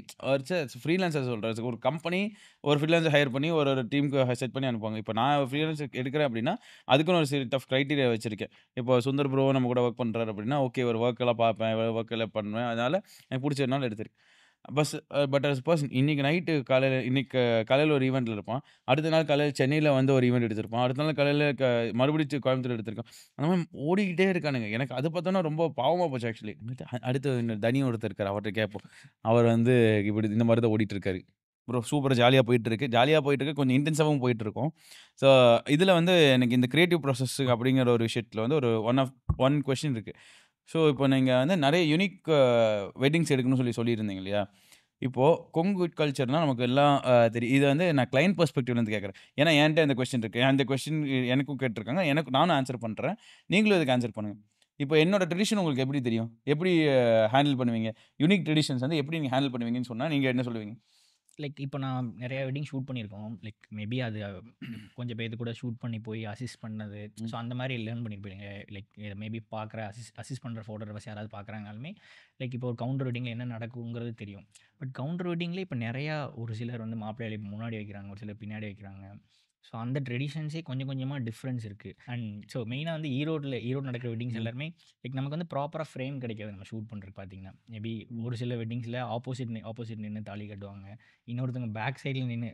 ஃப்ரீலான்சர் சொல்றேன். ஒரு கம்பெனி ஒரு ஃப்ரீலான்சர் ஹையர் பண்ணி ஒரு ஒரு டீமுக்கு செட் பண்ணி அனுப்புவாங்க. இப்ப நான் ஃப்ரீலான்சர் எடுக்கிறேன் அப்படின்னா, அதுக்குன்னு ஒரு செட் ஆஃப் கிரைட்டீரியா வச்சிருக்கேன். இப்போ சுந்தர் ப்ரோ நம்ம கூட வொர்க் பண்றாரு அப்படின்னா, ஓகே ஒரு வொர்க் எல்லாம் பார்ப்பேன், வொர்க் எல்லாம் பண்ணுவேன். அதனால எனக்கு புடிச்சதுனால எடுத்திருக்கேன். பட் அஸ் பெர்சன் இன்னைக்கு நைட்டு காலையில இன்னைக்கு காலையில ஒரு ஈவென்ட்ல இருப்பான். அடுத்த நாள் காலையில சென்னையில வந்து ஒரு ஈவென்ட் எடுத்திருப்பான். அடுத்த நாள் காலையில மறுபடியும் கோயம்புத்தூர் எடுத்திருக்கான். அந்த மாரி ஓடிக்கிட்டே இருக்கானுங்க. எனக்கு அது பார்த்தோன்னா ரொம்ப பாவமா போச்சு ஆக்சுவலி. அடுத்து இன்னும் தனி ஒருத்தர் இருக்காரு. அவர்ட்ட கேட்போம். அவர் வந்து இப்படி இந்த மாரி தான் ஓடிட்டு இருக்காரு. ப்ரோ சூப்பரா ஜாலியா போயிட்டு இருக்கு. ஜாலியா போயிட்டு இருக்கு. கொஞ்சம் இன்டென்சிவாவும் போயிட்டு இருக்கோம். ஸோ இதுல வந்து எனக்கு இந்த கிரியேட்டிவ் ப்ராசஸ் அப்படிங்கிற ஒரு விஷயத்துல வந்து ஒரு ஒன் கொஸ்டின் இருக்கு. ஸோ இப்போ நீங்க வந்து நெறைய யூனிக் வெட்டிங்ஸ் எடுக்கணும்னு சொல்லியிருந்தீங்க இல்லையா? இப்போ கொங்கு கல்ச்சர்னா நமக்கு எல்லாம் தெரியும். இது வந்து நான் கிளையன்ட் பெர்ஸ்பெக்டிவ்ல கேட்கிறேன். ஏன்னா என்ட்ட இந்த கொஸ்டின் இருக்கு. அந்த கொஸ்டின் எனக்கும் கேட்டுருக்காங்க. நானும் ஆன்சர் பண்றேன். நீங்களும் இதுக்கு ஆன்சர் பண்ணுங்க. இப்போ என்னோட ட்ரெடிஷன் உங்களுக்கு எப்படி தெரியும்? எப்படி ஹேண்டில் பண்ணுவீங்க? யூனிக் ட்ரெடிஷன்ஸ் வந்து எப்படி நீங்க ஹேண்டில் பண்ணுவீங்கன்னு சொன்னா, நீங்க என்ன சொல்லுவீங்க? லைக் இப்போ நான் நெறைய வெட்டிங் ஷூட் பண்ணியிருக்கோம். லைக் மேபி அது கொஞ்சம் பேத்து கூட ஷூட் பண்ணி போய் அசிஸ்ட் பண்ணது. ம். ஸோ அந்த மாரி லேர்ன் பண்ணியிருப்பீங்க. லைக் மேபி பார்க்குற அசிஸ்ட் பண்ணுற ஃபோட்டோகிராஃபர்ஸ் யாராவது பார்க்குறாங்கனாலுமே, லைக் இப்போ ஒரு கவுண்டர் வெட்டிங்கில என்ன நடக்குங்கிறது தெரியும். பட் கவுண்டர் வெட்டிங்லேயே இப்போ நெறையா ஒரு சிலர் வந்து மாப்பிள்ளை முன்னாடி வைக்கிறாங்க, ஒரு சிலர் பின்னாடி வைக்கிறாங்க. ஸோ அந்த ட்ரெடிஷன்ஸே கொஞ்சம் கொஞ்சமாக டிஃப்ரென்ஸ் இருக்குது. அண்ட் ஸோ மெயினாக வந்து ஈரோடு நடக்கிற வெட்டிங்ஸ் ம். எல்லாருமே லைக் நமக்கு வந்து ப்ராப்பராக ஃப்ரேம் கிடைக்காது நம்ம ஷூட் பண்ணுறதுக்கு பார்த்தீங்கன்னா. மேபி ம். ஒரு சில வெட்டிங்ஸில் ஆப்போசிட் நின்று தாலி கட்டுவாங்க. இன்னொருத்தவங்க பேக் சைடில் நின்று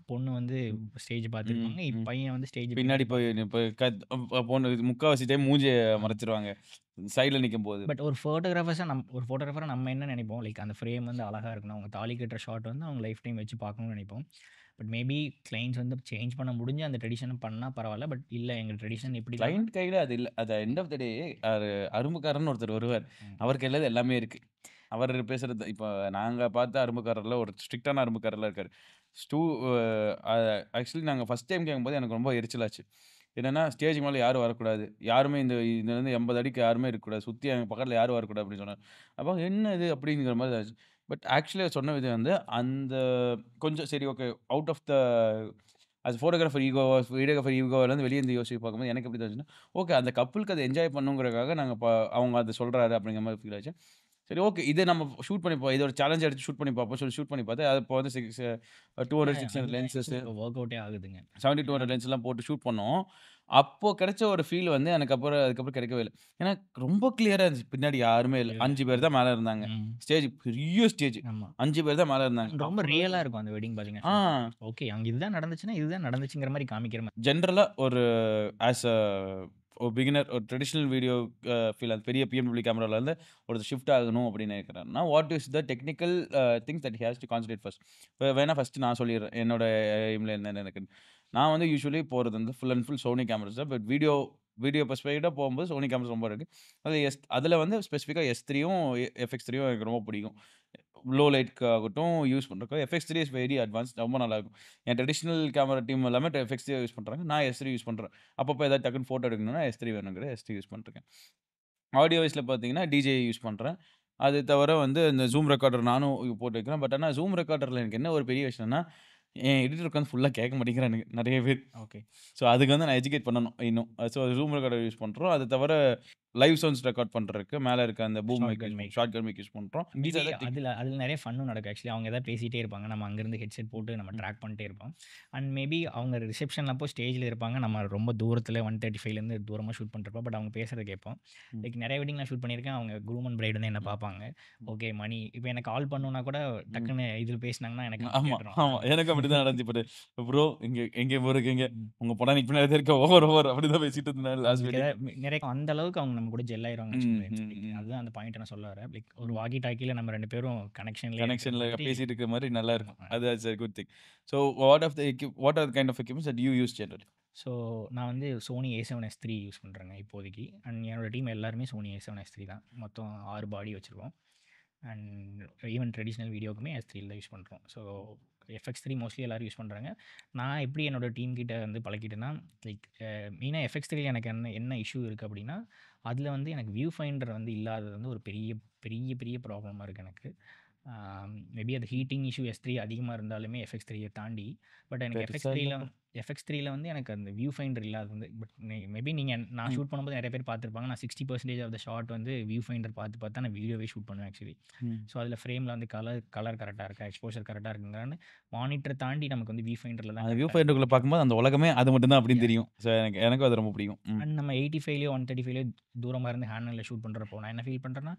பொண்ணு வந்து ம். ஸ்டேஜ் ம். பார்த்துருப்பாங்க. ம். பையன் வந்து ஸ்டேஜ் பின்னாடி பின்னாடி போய் பார்த்துருப்பாங்க. இப்ப பொண்ணு முக்காவாசி டைம் மூஞ்சிய ஆ. மறைச்சுருவாங்க. சைடுல நிக்கும்போது. பட் ஒரு ஃபோட்டோகிராஃபரா நம்ம என்ன நினைப்போம், லைக் அந்த ஃப்ரேம் வந்து அழகா இருக்கணும். அவங்க தாலி கட்டுற ஷாட் வந்து அவங்க லைஃப் டைம் வச்சு பார்க்கணும்னு நினைப்போம். பட் மேபி கிளையண்ட்ஸ் வந்து சேஞ்ச் பண்ண முடிஞ்சு அந்த ட்ரெடிஷன பண்ணா பரவால்ல. பட் இல்ல எங்க ட்ரெடிஷன் இப்படி தான்னா கிளையன்ட் கையில அது இல்ல. அது எண்ட் ஆஃப் த டே அது அரும்புக்காரன்னு ஒருத்தர் வருவாரு. ம். அவர் கையில தான் எல்லாமே இருக்கு. அவர் பேசுறது இப்ப நாங்க பார்த்த அரும்புக்காரர்ல ஒரு ஸ்ட்ரிக்ட்டான அரும்புக்காரர்லாம் இருக்காரு. ஸ்டூ அ ஆக்சுவலி நாங்க ஃபர்ஸ்ட் டைம் கேட்கும்போது எனக்கு ரொம்ப எரிச்சலாச்சு. என்னன்னா, ஸ்டேஜ் மேல யாரும் வரக்கூடாது. யாருமே இது வந்து 80 அடிக்கு யாருமே இருக்கக்கூடாது. சுத்தி எங்க பக்கத்துல யாரும் வரக்கூடாது அப்படின்னு சொன்னாரு. அப்ப என்ன இது அப்படிங்கிற மாரி ஆச்சு. பட் ஆக்சுவலி அவர் சொன்ன விதம் வந்து அந்த கொஞ்சம் சரி okay. Out of the videographer ஈகோலருந்து வெளிய இருந்து யோசிச்சு பார்க்கும்போது எனக்கு எப்படி தோணுச்சுன்னா, ஓகே அந்த கப்புள்க்கு அத என்ஜாய் பண்ணணுங்கிறதுக்காக அவங்க அத சொல்றாரு அப்படிங்கிற மாரி ஃபீல் ஆச்சு. சரி ஓகே. இத நம்ம ஷூட் பண்ணி இதோட சேலஞ்ச எடுத்து ஷூட் பண்ணி பார்ப்போம் சொல்லி ஷூட் பண்ணி பார்த்தேன். அது இப்போ வந்து 200, 600 அதுதான் லென்ஸஸ் ஆக்சுவலி இப்போ ஒர்க் அவுட்டே ஆகுதுங்க. 70, ஏன்னா 200 லென்ஸ்லாம் போட்டு ஷூட் பண்ணோம். அப்போ கிடைச்ச ஒரு ஃபீல் வந்து எனக்கு அதுக்கப்புறம் கிடைக்கவே இல்ல. ஏன்னா ரொம்ப கிளியரா இருந்துச்சு. பின்னாடி யாருமே இல்ல. 5 பேர் தான் மேல இருந்தாங்க. ம். ஸ்டேஜ் பெரிய ஸ்டேஜ். ஆமா. 5 பேர் தான் மேல இருந்தாங்க. ரொம்ப அப்புறம் ரியலா இருக்கும் அந்த வெட்டிங் பார்த்தீங்கன்னா, ஆ ஷூட் பண்ணும்போது. ஓகே அங்க இதுதான் நடந்துச்சுன்னா, இதுதான் நடந்துச்சுங்கிற மாரி காமிக்கிற மாரி. ஜெனரலா ஒரு ஆஸ் அ ஒரு பிகினர் ஒரு ட்ரெடிஷனல் வீடியோ ஃபீல் அது பெரிய பிஎம்டபிள்யூ கேமராலேருந்து ஒரு ஷிஃப்ட் ஆகணும் அப்படின்னு நினைக்கிறேன்னா, what is the technical things that he has to concentrate first. வேணா ஃபர்ஸ்ட் நான் சொல்லிடுறேன். என்னோட எய்ம்ல என்னன்னு எனக்குன்னு. நான் வந்து யூசுவலி போறது வந்து full and full Sony cameras தான். பட் வீடியோ வீடியோ பெர்ஸ்பெக்டிவா போகும்போது சோனி கேமராஸ் ரொம்ப இருக்கு. அதில வந்து ஸ்பெசிஃபிக்கா எஸ்3யும் எஃப்எக்ஸ்3யும் எனக்கு ரொம்ப பிடிக்கும். லோ லைட்க்கு ஆகட்டும் யூஸ் பண்றதுக்கு எஃப்எக்ஸ்3 இஸ் வெரி அட்வான்ஸ்ட் ரொம்ப நல்லாயிருக்கும். என் ட்ரெடிஷனல் கேமரா டீம் எல்லாமே எஃப்எக்ஸ்3 யூஸ் பண்றாங்க. நான் எஸ்3 யூஸ் பண்றேன். அப்பப்போ ஏதாவது டக்குன்னு ஃபோட்டோ எடுக்கணும்னா எஸ்3 வேணுங்கிற எஸ்3 யூஸ் பண்ணிட்டுருக்கேன். ஆடியோ வைஸ்ல பார்த்தீங்கன்னா, டிஜே யூஸ் பண்றேன். அது தவிர வந்து இந்த ஜூம் ரெக்கார்டர் நானும் போட்டு வைக்கிறேன். பட் ஆனா ஜூம் ரெக்கார்டர்ல எனக்கு என்ன ஒரு பெரிய விஷயம்னா, என் எடிட்டர் உட்காந்து ஃபுல்லா கேட்க மாட்டேங்கிறானுங்க நெறைய பேர். ஓகே. ஸோ அதுக்கு வந்து நான் எஜுகேட் பண்ணணும் இன்னும். ஸோ ஜூம் ரெக்கார்டர் யூஸ் பண்றோம். அது தவிர லைவ் சவுண்ட்ஸ் ரெக்கார்ட் பண்றதுக்கு மேல இருக்க அந்த boom mic shotgun mic. Shotgun mic use பண்றோம். தீஸ் மேபி ஆர் த அதில நெறைய ஃபன்னும் நடக்கும். ஆக்சுவலி அவங்க ஏதாவது பேசிட்டே இருப்பாங்க. நம்ம அங்கேருந்து ஹெட்செட் போட்டு நம்ம ம், ட்ராக் பண்ணிட்டே இருப்போம். அண்ட் மேபி அவங்க ரிசப்ஷன் அப்போ ஸ்டேஜ்ல இருப்பாங்க. நம்ம ரொம்ப தூரத்தில 135லேருந்து தூரமா ஷூட் பண்ணிருப்போம். பட் அவங்க பேசுறத கேட்போம். ம், லைக் நெறைய வெட்டிங் நான் ஷூட் பண்ணியிருக்கேன். அவங்க க்ரூம் அண்ட் பிரைட் வந்து என்ன ம், பார்ப்பாங்க. ம், ஓகே மணி இப்போ எனக்கு கால் பண்ணணும்னா கூட ம். டக்குன்னு இதில பேசினாங்கன்னா எனக்கு ஆமா, கேட்டுரும். ஆமா. எனக்கும் அப்படிதான் நடந்துச்சு. ப்ரோ இங்க எங்க ப்ரோ இருக்கீங்க? ம். உங்க பொண்டாட்டிக்கு பின்னாடி தான் இருக்கேன். ஓவர் அப்படிதான் பேசிட்டு இருந்தேன் லாஸ்ட் அவங்களுக்கு வெட்டிங். ஏதாவது நெறைய அந்த அளவுக்கு அவங்க நம்ம கூட ஜெல் ஆயிருவாங்கன்னு ம், வச்சுக்கோங்களேன். ம், லைக் ம், அதுதான் அந்த பாயிண்ட்ட நான் சொல்ல வரேன். லைக் ஒரு ம். வாக்கி டாக்கில நம்ம 2 பேரும் கனெக்ஷன்லயே இருக்கிற கனெக்ஷன்ல மாதிரி. பேசிட்டு இருக்கிற மாரி நல்லா ஆமா. இருக்கும். அது a good thing. So what are the kind of equipments that you use generally? So நான் வந்து Sony A7S III யூஸ் பண்ணுறேங்க இப்போதைக்கு. அண்ட் என்னோட டீம் எல்லாருமே Sony A7S III தான். மொத்தம் 6 பாடி வச்சுருக்கோம். அண்ட் ஈவன் ட்ரெடிஷ்னல் வீடியோக்குமே S3 தான் யூஸ் பண்ணுறோம். ஸோ FX3 மோஸ்ட்லி எல்லோரும் யூஸ் பண்ணுறாங்க. நான் எப்படி என்னோட டீம் கிட்ட வந்து பழக்கிட்டேன்னா, லைக் மெயினாக FX3 எனக்கு என்ன என்ன இஷ்யூ இருக்குது அப்படின்னா, அதில் வந்து எனக்கு வியூ ஃபைண்டர் வந்து இல்லாதது வந்து ஒரு பெரிய பெரிய பெரிய ப்ராப்ளமாக இருக்குது எனக்கு. மேபி அது ஹீட்டிங் இஷ்யூ S3 அதிகமாக இருந்தாலுமே FX3 தாண்டி. பட் எனக்கு பெருசா இல்லப்பா. FX3ல வந்து எனக்கு அந்த வியூ ஃபைண்டர் இல்லாத வந்து பட் மேபி நான் ம். ஷூட் பண்ணும்போது நிறைய பேர் பார்த்துருப்பாங்க. நான் 60% ஆஃப் த ஷாட் வந்து வியூ ஃபைண்டர் பார்த்து தான் நான் வீடியோவே ஷூட் பண்ணுவேன் ஆக்சுவலி. ம். ஸோ அதில் ஃப்ரேமில் வந்து கலர் கரெக்டாக இருக்கா, எக்ஸ்போஷர் கரெக்டாக இருக்குங்கிறான்னு மானிட்டர் தாண்டி நமக்கு வந்து வியூ ஃபைண்டரில் தான் அந்த வியூ கரெக்டாக ஃபைண்டருக்குள்ள பார்க்கும்போது அந்த உலகமே அது மட்டும் தான் அப்படின்னு யா தெரியும். ஸோ எனக்கும் அது ரொம்ப பிடிக்கும். அண்ட் நம்ம 85லயோ 135லயோ தூரமாக இருந்து ஹேண்டில் ஷூட் பண்ணுறப்போ நான் என்ன ஃபீல் பண்ணுறேன்னா,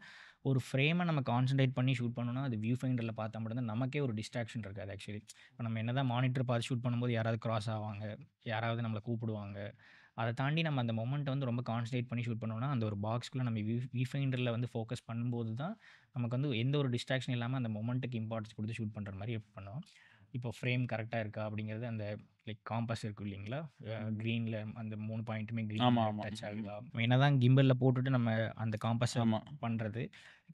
ஒரு ஃப்ரேமை நம்ம கான்சன்ட்ரேட் பண்ணி ஷூட் பண்ணணும்னா அது வியூ ஃபைண்டரில் பார்த்தா மட்டும் தான் நமக்கே ஒரு டிஸ்ட்ராக்ஷன் இருக்காது ஆக்சுவலி. இப்போ நம்ம என்ன தான் மானிட்டர் பார்த்து ஷூட் பண்ணும்போது யாராவது கிராஸ் ஆவாங்க, யாராவது நம்மளை கூப்பிடுவாங்க. அதை தாண்டி நம்ம அந்த மொமெண்ட்டை வந்து ரொம்ப கான்சன்ட்ரேட் பண்ணி ஷூட் பண்ணோம்னா அந்த ஒரு பாக்ஸ்குள்ளே நம்ம வியூ ஃபைண்டரில் வந்து ஃபோக்கஸ் பண்ணும்போது தான் நமக்கு வந்து எந்த ஒரு டிஸ்ட்ராக்ஷன் இல்லாமல் அந்த மொமெண்ட்டுக்கு இம்பார்ட்டன்ஸ் கொடுத்து ஷூட் பண்ணுற மாதிரி பண்ணுவோம். இப்போ ஃப்ரேம் கரெக்டாக இருக்கா அப்படிங்கிறது அந்த லைக் காம்பஸ் இருக்கும் இல்லைங்களா, க்ரீனில் அந்த 3 பாயிண்ட்டுமே ஆமா, க்ரீனில் ஆமா. டச் ஆகுதா, என்னதான் கிம்பலில் போட்டுட்டு நம்ம அந்த காம்பஸை ஆமா. பண்ணுறது.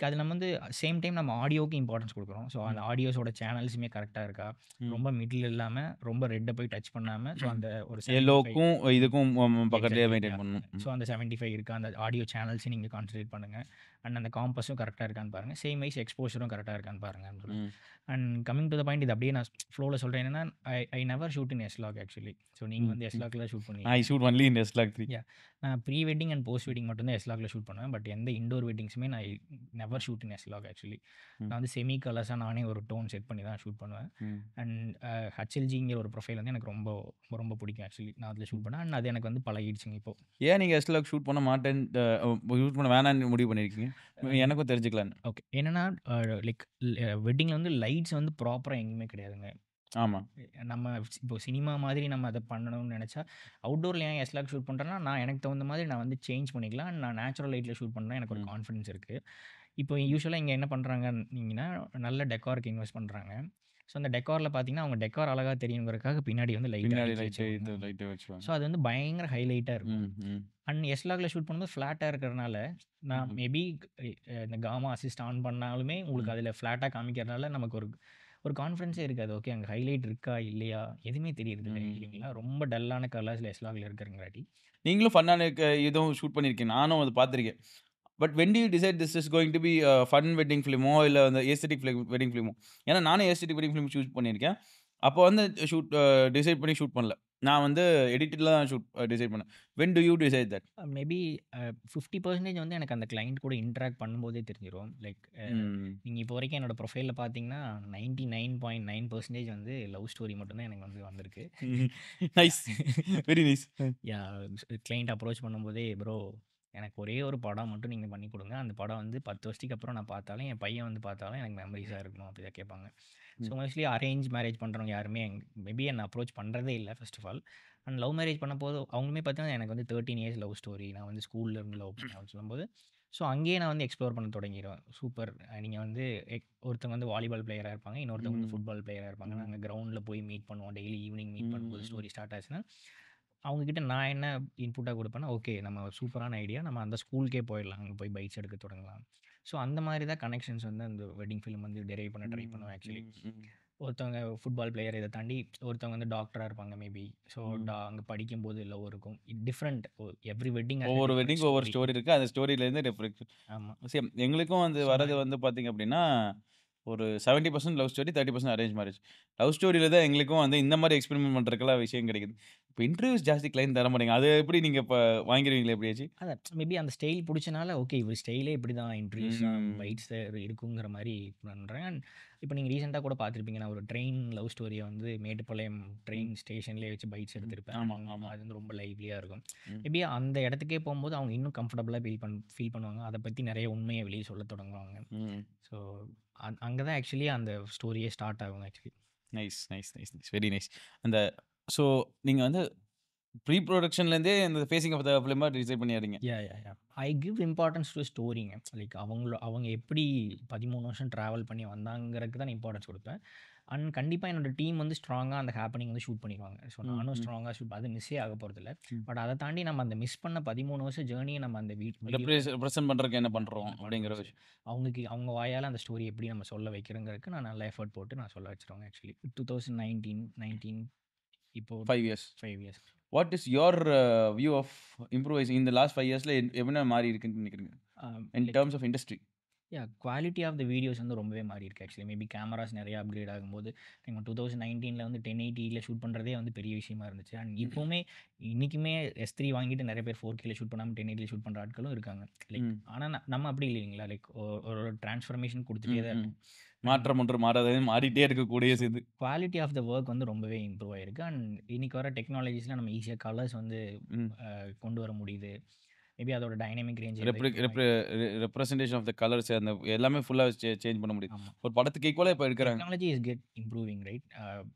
அது நம்ம வந்து சேம் டைம் நம்ம ஆடியோவுக்கு இம்பார்ட்டன்ஸ் கொடுக்குறோம். ஸோ அந்த ஆடியோஸோட சேனல்ஸுமே கரெக்டாக இருக்கா, ம். ரொம்ப மிடில் இல்லாமல் ரொம்ப ரெட்டை போய் டச் பண்ணாமல், ஸோ அந்த ஒரு 75 எல்லோக்கும் இதுக்கும் பக்கத்துலயே எக்ஸாக்ட்லி மெயின்டைன் பண்ணணும். ஸோ அந்த 75 இருக்கா, அந்த ஆடியோ சேனல்ஸையும் நீங்கள் கான்சன்ட்ரேட் பண்ணுங்கள். அண்ட் அந்த காம்பஸும் கரெக்டாக இருக்கான்னு பாருங்கள். சேம் வைஸ் எக்ஸ்போஷரும் கரெக்டாக இருக்கான்னு பாருங்கன்னு சொல்லுவேன். ம். And coming to the point, இது அப்படியே நான் ஃப்ளோவில் சொல்கிறேன் என்னன்னா, I never shoot in S log actually. So நீங்கள் வந்து எஸ்லாக்ல ஷூட் ஐ பண்ணுவீங்க. Shoot only in S-Log3. Yeah நான் pre wedding and post wedding மட்டும்தான் எஸ்லாக்ல ஷூட் பண்ணுவேன். பட் எந்த இண்டோர் வெட்டிங்ஸுமே நான் never shoot in S log actually. நான் வந்து செமி கலர்ஸாக நானே ஒரு டோன் செட் பண்ணி தான் ஷூட் பண்ணுவேன். அண்ட் HLGங்கிற ஒரு ப்ரொஃபைல் வந்து எனக்கு ரொம்ப ரொம்ப பிடிக்கும் ஆக்சுவலி. நான் அதில் ஷூட் பண்ணேன். அண்ட் அது எனக்கு வந்து பழகிடுச்சுங்க இப்போ. ஏன் நீங்க S-Log ஷூட் பண்ண மாட்டேன் ஷூட் பண்ண வேணான்னு முடிவு பண்ணியிருக்கீங்க? எனக்கும் தெரிஞ்சுக்கலான்னு. ஓகே. என்னன்னா லைக் வெட்டிங்கில் வந்து லைட்ஸ் வந்து ப்ராப்பராக எங்கேயுமே கிடையாதுங்க. ஆமா. நம்ம இப்போ சினிமா மாதிரி நம்ம அதை பண்ணணும்னு நினச்சா, அவுட்டோரில் ஏன் எஸ்லாக் ஷூட் பண்ணுறேன்னா, நான் எனக்கு தகுந்த மாதிரி நான் வந்து சேஞ்ச் பண்ணிக்கலாம். நான் நேச்சுரல் லைட்டில் ஷூட் பண்ணா எனக்கு ஒரு கான்ஃபிடன்ஸ் இருக்குது. இப்போ யூசுவலாக இங்கே என்ன பண்ணுறாங்கன்னா, நல்ல டெக்காருக்கு இன்வெஸ்ட் பண்ணுறாங்க. ஸோ அந்த டெக்காரில் பார்த்தீங்கன்னா, அவங்க டெக்கார் அழகா தெரியணுங்கிறதுக்காக பின்னாடி வந்து பின்னாடி லைட் லைட்டு இது வச்சுருவாங்க. லைட்டு வச்சுருவாங்க. ஸோ அது வந்து பயங்கர ஹைலைட்டாக இருக்கும். ம். அண்ட் எஸ்லாக்ல ஷூட் பண்ணும்போது ஃப்ளாட்டாக இருக்கிறனால, நான் மேபி இந்த காமா அசிஸ்ட் ஆன் பண்ணாலுமே உங்களுக்கு அதில் ஃப்ளாட்டாக காமிக்கிறனால நமக்கு ஒரு ஒரு கான்ஃபிடன்ஸே இருக்காது. ஓகே அங்கே ஹைலைட் இருக்கா இல்லையா எதுவுமே தெரியறதில்ல இல்லைங்களா? ரொம்ப டல்லான கலர்ஸில் எஸ்லாக்ல இருக்கிறங்காட்டி. நீங்களும் ஃபன்னான இதுவும் ஷூட் பண்ணியிருக்கீங்க. நானும் அத பார்த்துருக்கேன். But when do you decide this is going to be fun wedding ஃபிலிமோ இல்ல அந்த ஏஸ்தெடிக் வெட்டிங் ஃபிலிமோ? ஏன்னா நானும் ஏஸ்தெடிக் வெட்டிங் ஃபிலிம் ஷூட் பண்ணியிருக்கேன். அப்போ வந்து டிசைட் பண்ணி ஷூட் பண்ணல. நான் வந்து எடிட்டட்ல தான் டிசைட் பண்ணேன். When do you decide that? Maybe 50% வந்து எனக்கு அந்த கிளையண்ட் கூட இன்டராக்ட் பண்ணும்போதே தெரிஞ்சிரும். லைக் நீங்கள் இப்போ வரைக்கும் என்னோட ப்ரொஃபைலில் பார்த்தீங்கன்னா 99.9% வந்து லவ் ஸ்டோரி மட்டும்தான் எனக்கு வந்து வந்திருக்கு. Nice. Very nice. Ya client approach பண்ணும்போதே ப்ரோ எனக்கு ஒரே ஒரு படம் மட்டும் நீங்கள் பண்ணி கொடுங்க. அந்த படம் வந்து 10 வருஷத்துக்கு அப்புறம் நான் பார்த்தாலும் என் பையன் வந்து பார்த்தாலும் எனக்கு மெமரிஸாக இருக்கணும் அப்படி தான் கேட்பாங்க. ஸோ மோஸ்ட்லி அரேஞ்ச் மேரேஜ் பண்ணுறவங்க யாருமே மேபி என்னை அப்ரோச் பண்ணுறதே இல்லை first of all. And love marriage பண்ணும்போது அவங்களுமே பார்த்தீங்கன்னா எனக்கு வந்து 13 இயர்ஸ் லவ் ஸ்டோரி. நான் வந்து ஸ்கூல்ல இருந்து லவ் பண்ணேன் அப்படின்னு சொல்லும்போது, ஸோ அங்கேயே நான் வந்து எக்ஸ்ப்ளோர் பண்ண தொடங்கிடுவேன். சூப்பர் நீங்கள் வந்து ஒருத்தவங்க வந்து வாலிபால் பிளேயராக இருப்பாங்க, இன்னொருத்தவங்க வந்து ஃபுட்பால் பிளேயராக இருப்பாங்க. நாங்கள் கிரவுண்டில் போய் மீட் பண்ணுவோம். டெய்லி ஈவினிங் மீட் பண்ணும்போது ஸ்டோரி ஸ்டார்ட் ஆச்சுன்னா அவங்ககிட்ட நான் என்ன இன்புட்டாக கொடுப்பேன்னா, ஓகே நம்ம சூப்பரான ஐடியா. நம்ம அந்த ஸ்கூலுக்கே போயிடலாம். அங்கே போய் பைக்ஸ் எடுக்க தொடங்கலாம். ஸோ அந்த மாதிரி தான் கனெக்ஷன்ஸ் வந்து அந்த வெட்டிங் ஃபிலிம் வந்து டெரைவ் பண்ண ட்ரை பண்ணுவேன் ஆக்சுவலி. ஒருத்தவங்க ஃபுட்பால் பிளேயர் இதை தாண்டி ஒருத்தவங்க வந்து டாக்டராக இருப்பாங்க மேபி. ஸோ அங்கே படிக்கும்போது லவ் இருக்கும். டிஃப்ரெண்ட் எவ்ரி வெட்டிங் ஒவ்வொரு வெட்டிங்க்கு ஒவ்வொரு ஸ்டோரி இருக்கு. அந்த ஸ்டோரியிலேருந்து ரிஃப்ளெக்ட். ஆமாம். சேம் எங்களுக்கும் வந்து வரது வந்து பார்த்தீங்க அப்படின்னா, ஒரு 70% love story, 30% arrange marriage. Love ஸ்டோரியில தான் எங்களுக்கும் வந்து இந்த மாரி எக்ஸ்பெரிமெண்ட் பண்றதுக்கெல்லாம் விஷயம் கிடைக்குது. இப்போ இன்டர்வியூஸ் ஜாஸ்தி கிளையண்ட் தர மாட்டேங்க. அது எப்படி நீங்க இப்ப வாங்கிருவீங்களா எப்படியாச்சு? அதான் மேபி அந்த ஸ்டைல் பிடிச்சனால ஓகே இவர் ஸ்டைலே இப்படி தான் இன்ட்ரடியூஸ் பைட்ஸ் இருக்குங்கிற மாதிரி பண்ணுறேன். இப்போ நீங்கள் ரீசெண்டாக கூட பார்த்துருப்பீங்க, நான் ஒரு ட்ரெயின் லவ் ஸ்டோரியை வந்து மேட்டுப்பாளையம் ட்ரெயின் ஸ்டேஷன்லேயே வச்சு பைட்ஸ் எடுத்திருப்பேன். ஆமா. அது வந்து ரொம்ப லைவ்லியாக இருக்கும். மேபி அந்த இடத்துக்கே போகும்போது அவங்க இன்னும் கம்ஃபர்டபுளாக ஃபீல் பண்ணுவாங்க. அதை பற்றி நிறைய உண்மையை வெளியே சொல்ல தொடங்குவாங்க. ஸோ அங்கே தான் ஆக்சுவலி அந்த ஸ்டோரியே ஸ்டார்ட் ஆகும் ஆக்சுவலி. நைஸ். Very nice. அந்த ஸோ நீங்க வந்து ப்ரீ ப்ரொடக்ஷன்லேருந்தே இந்த ஃபேஸிங் ஆஃப் த ஃபிலிமா டிசைட் பண்ணிடுறீங்க. Ya I give importance to ஸ்டோரிங்க. லைக் அவங்க எப்படி 13 வருஷம் ட்ராவல் பண்ணி வந்தாங்கிறதுக்கு தான் நான் இம்பார்ட்டன்ஸ் கொடுப்பேன். அண்ட் கண்டிப்பாக என்னோட டீம் வந்து ஸ்ட்ராங்காக அந்த ஹேப்பனிங் வந்து ஷூட் பண்ணிடுவாங்க. ஸோ நானும் ஸ்ட்ராங்காக அது மிஸ்ஸே ஆக போகிறதில்ல. பட் அதை தாண்டி நம்ம அந்த மிஸ் பண்ண 13 வருஷம் ஜேர்னியை நம்ம அந்த ரெப்ரசன்ட் பண்ணுறதுக்கு என்ன பண்ணுறோம் அப்படிங்கிற விஷயம். அவங்க வாயால் அந்த ஸ்டோரி எப்படி நம்ம சொல்ல வைக்கிறோங்கிறதுக்கு நான் நல்ல எஃபர்ட் போட்டு நான் சொல்ல வச்சுருவாங்க ஆக்சுவலி. 2019 இப்போ 5 years. 5 years. What is your view of improvising இந்த லாஸ்ட் 5 இயர்ஸ்ல என்ன மாறி இருக்குன்னு நினைக்கிறீங்க in terms of industry? Quality of the videos வந்து ரொம்பவே மாறி இருக்கு ஆக்சுவலி. மேபி கேமராஸ் நிறைய அப்கிரேட் ஆகும்போது, நம்ம 2019ல வந்து 1080ல ஷூட் பண்ணுறதே வந்து பெரிய விஷயமா இருந்துச்சு. அண்ட் இப்போவுமே இன்றைக்குமே S3 வாங்கிட்டு நிறைய பேர் 4Kல ஷூட் பண்ணாமல் 1080ல ஷூட் பண்ணுற ஆட்களும் இருக்காங்க. லைக் ஆனால் நம்ம அப்படி இல்லைங்களா, லைக் ஒரு டிரான்ஸ்ஃபர்மேஷன் கொடுத்துட்டே தான் இருக்கும். மாற்றம் ஒன்று மாறாதது மாறிட்டே இருக்கக்கூடிய இது. குவாலிட்டி ஆஃப் த ஒர்க் வந்து ரொம்பவே இம்ப்ரூவ் ஆயிருக்கு. அண்ட் இன்னைக்கு வர டெக்னாலஜிஸில் நம்ம ஈஸியாக கலர்ஸ் வந்து கொண்டு வர முடியுது. மேபி அதோட dynamic range representation of the colours அந்த எல்லாமே ஃபுல்லாக சேஞ்ச் பண்ண முடியும். ஆமாம். ஒரு படத்துக்கு ஈக்குவலாக இப்போ எடுக்கிறாங்க. Technology is get improving right.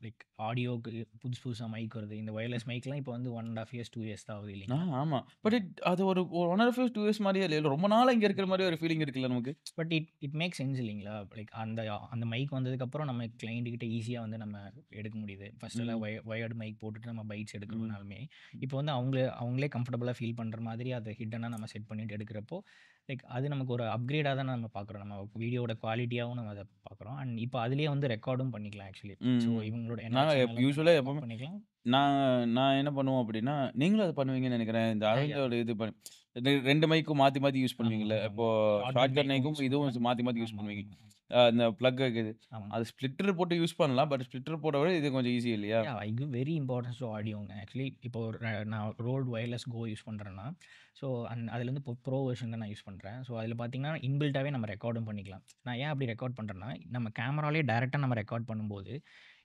Like ஆடியோக்கு புதுசாக மைக் வருது. இந்த ஒயர்லெஸ் மைக்லாம் இப்போ வந்து 1.5 இயர்ஸ் 2 இயர்ஸ் தான் ஆகுது இல்லைங்களா. ஆமாம். பட் அது ஒரு 1.5 இயர்ஸ் 2 இயர்ஸ் மாதிரியே இல்லை, ரொம்ப நாளாக இங்கே இருக்கிற மாதிரி ஒரு ஃபீலிங் இருக்குல்ல நமக்கு. பட் இட் மேக் சென்ஸ் இல்லைங்களா. லைக் அந்த மைக் வந்ததுக்கப்புறம் நம்ம கிளைண்ட் கிட்ட ஈஸியாக வந்து நம்ம எடுக்க முடியுது. ஃபர்ஸ்ட் எல்லாம் ஒயர்டு மைக் போட்டுட்டு நம்ம பைட்ஸ் எடுக்கணும்னாலுமே இப்போ வந்து அவங்களே கம்ஃபர்டபுளாக ஃபீல் பண்ணுற மாதிரி அதை ஹிட்டனாக நம்ம செட் பண்ணிட்டு எடுக்கிறப்போ லைக் அது நமக்கு ஒரு அப்கிரேடாக தான் நம்ம பார்க்குறோம். நம்ம வீடியோட குவாலிட்டியாகவும் நம்ம அதை பார்க்குறோம். அண்ட் இப்போ அதுலேயே வந்து ரெக்கார்டும் பண்ணிக்கலாம் ஆக்சுவலி. ஸோ இவங்களோட நாங்கள் யூஸ்வலாக எப்பவுமே பண்ணிக்கலாம். நான் என்ன பண்ணுவோம் அப்படின்னா, நீங்களும் அதை பண்ணுவீங்கன்னு நினைக்கிறேன். இந்த அரவிந்தோட இது 2 மைக்கும் மாற்றி மாற்றி யூஸ் பண்ணுவீங்கல்ல. இப்போ ஷார்ட்கட் மைக்கும் இதுவும் மாற்றி மாற்றி யூஸ் பண்ணுவீங்க. அந்த ப்ளக் இருக்குது, அது ஸ்ப்ளிட்டர் போட்டு யூஸ் பண்ணலாம். பட் ஸ்ப்ளிட்டர் போட விட இது கொஞ்சம் ஈஸி இல்லையா? I give very importance to ஆடியோங்க ஆக்சுவலி. இப்போ நான் ரோட் ஒயர்லெஸ் கோ யூஸ் பண்ணுறேன்னா, ஸோ அதுலேருந்து இப்போ ப்ரோ வெர்ஷன் தான் நான் யூஸ் பண்ணுறேன். ஸோ அதில் பார்த்தீங்கன்னா இன்பில்ட்டாகவே நம்ம ரெக்கார்டும் பண்ணிக்கலாம். நான் ஏன் அப்படி ரெக்கார்ட் பண்ணுறேன்னா, நம்ம கேமராலே டேரெக்டாக நம்ம ரெக்கார்ட் பண்ணும்போது,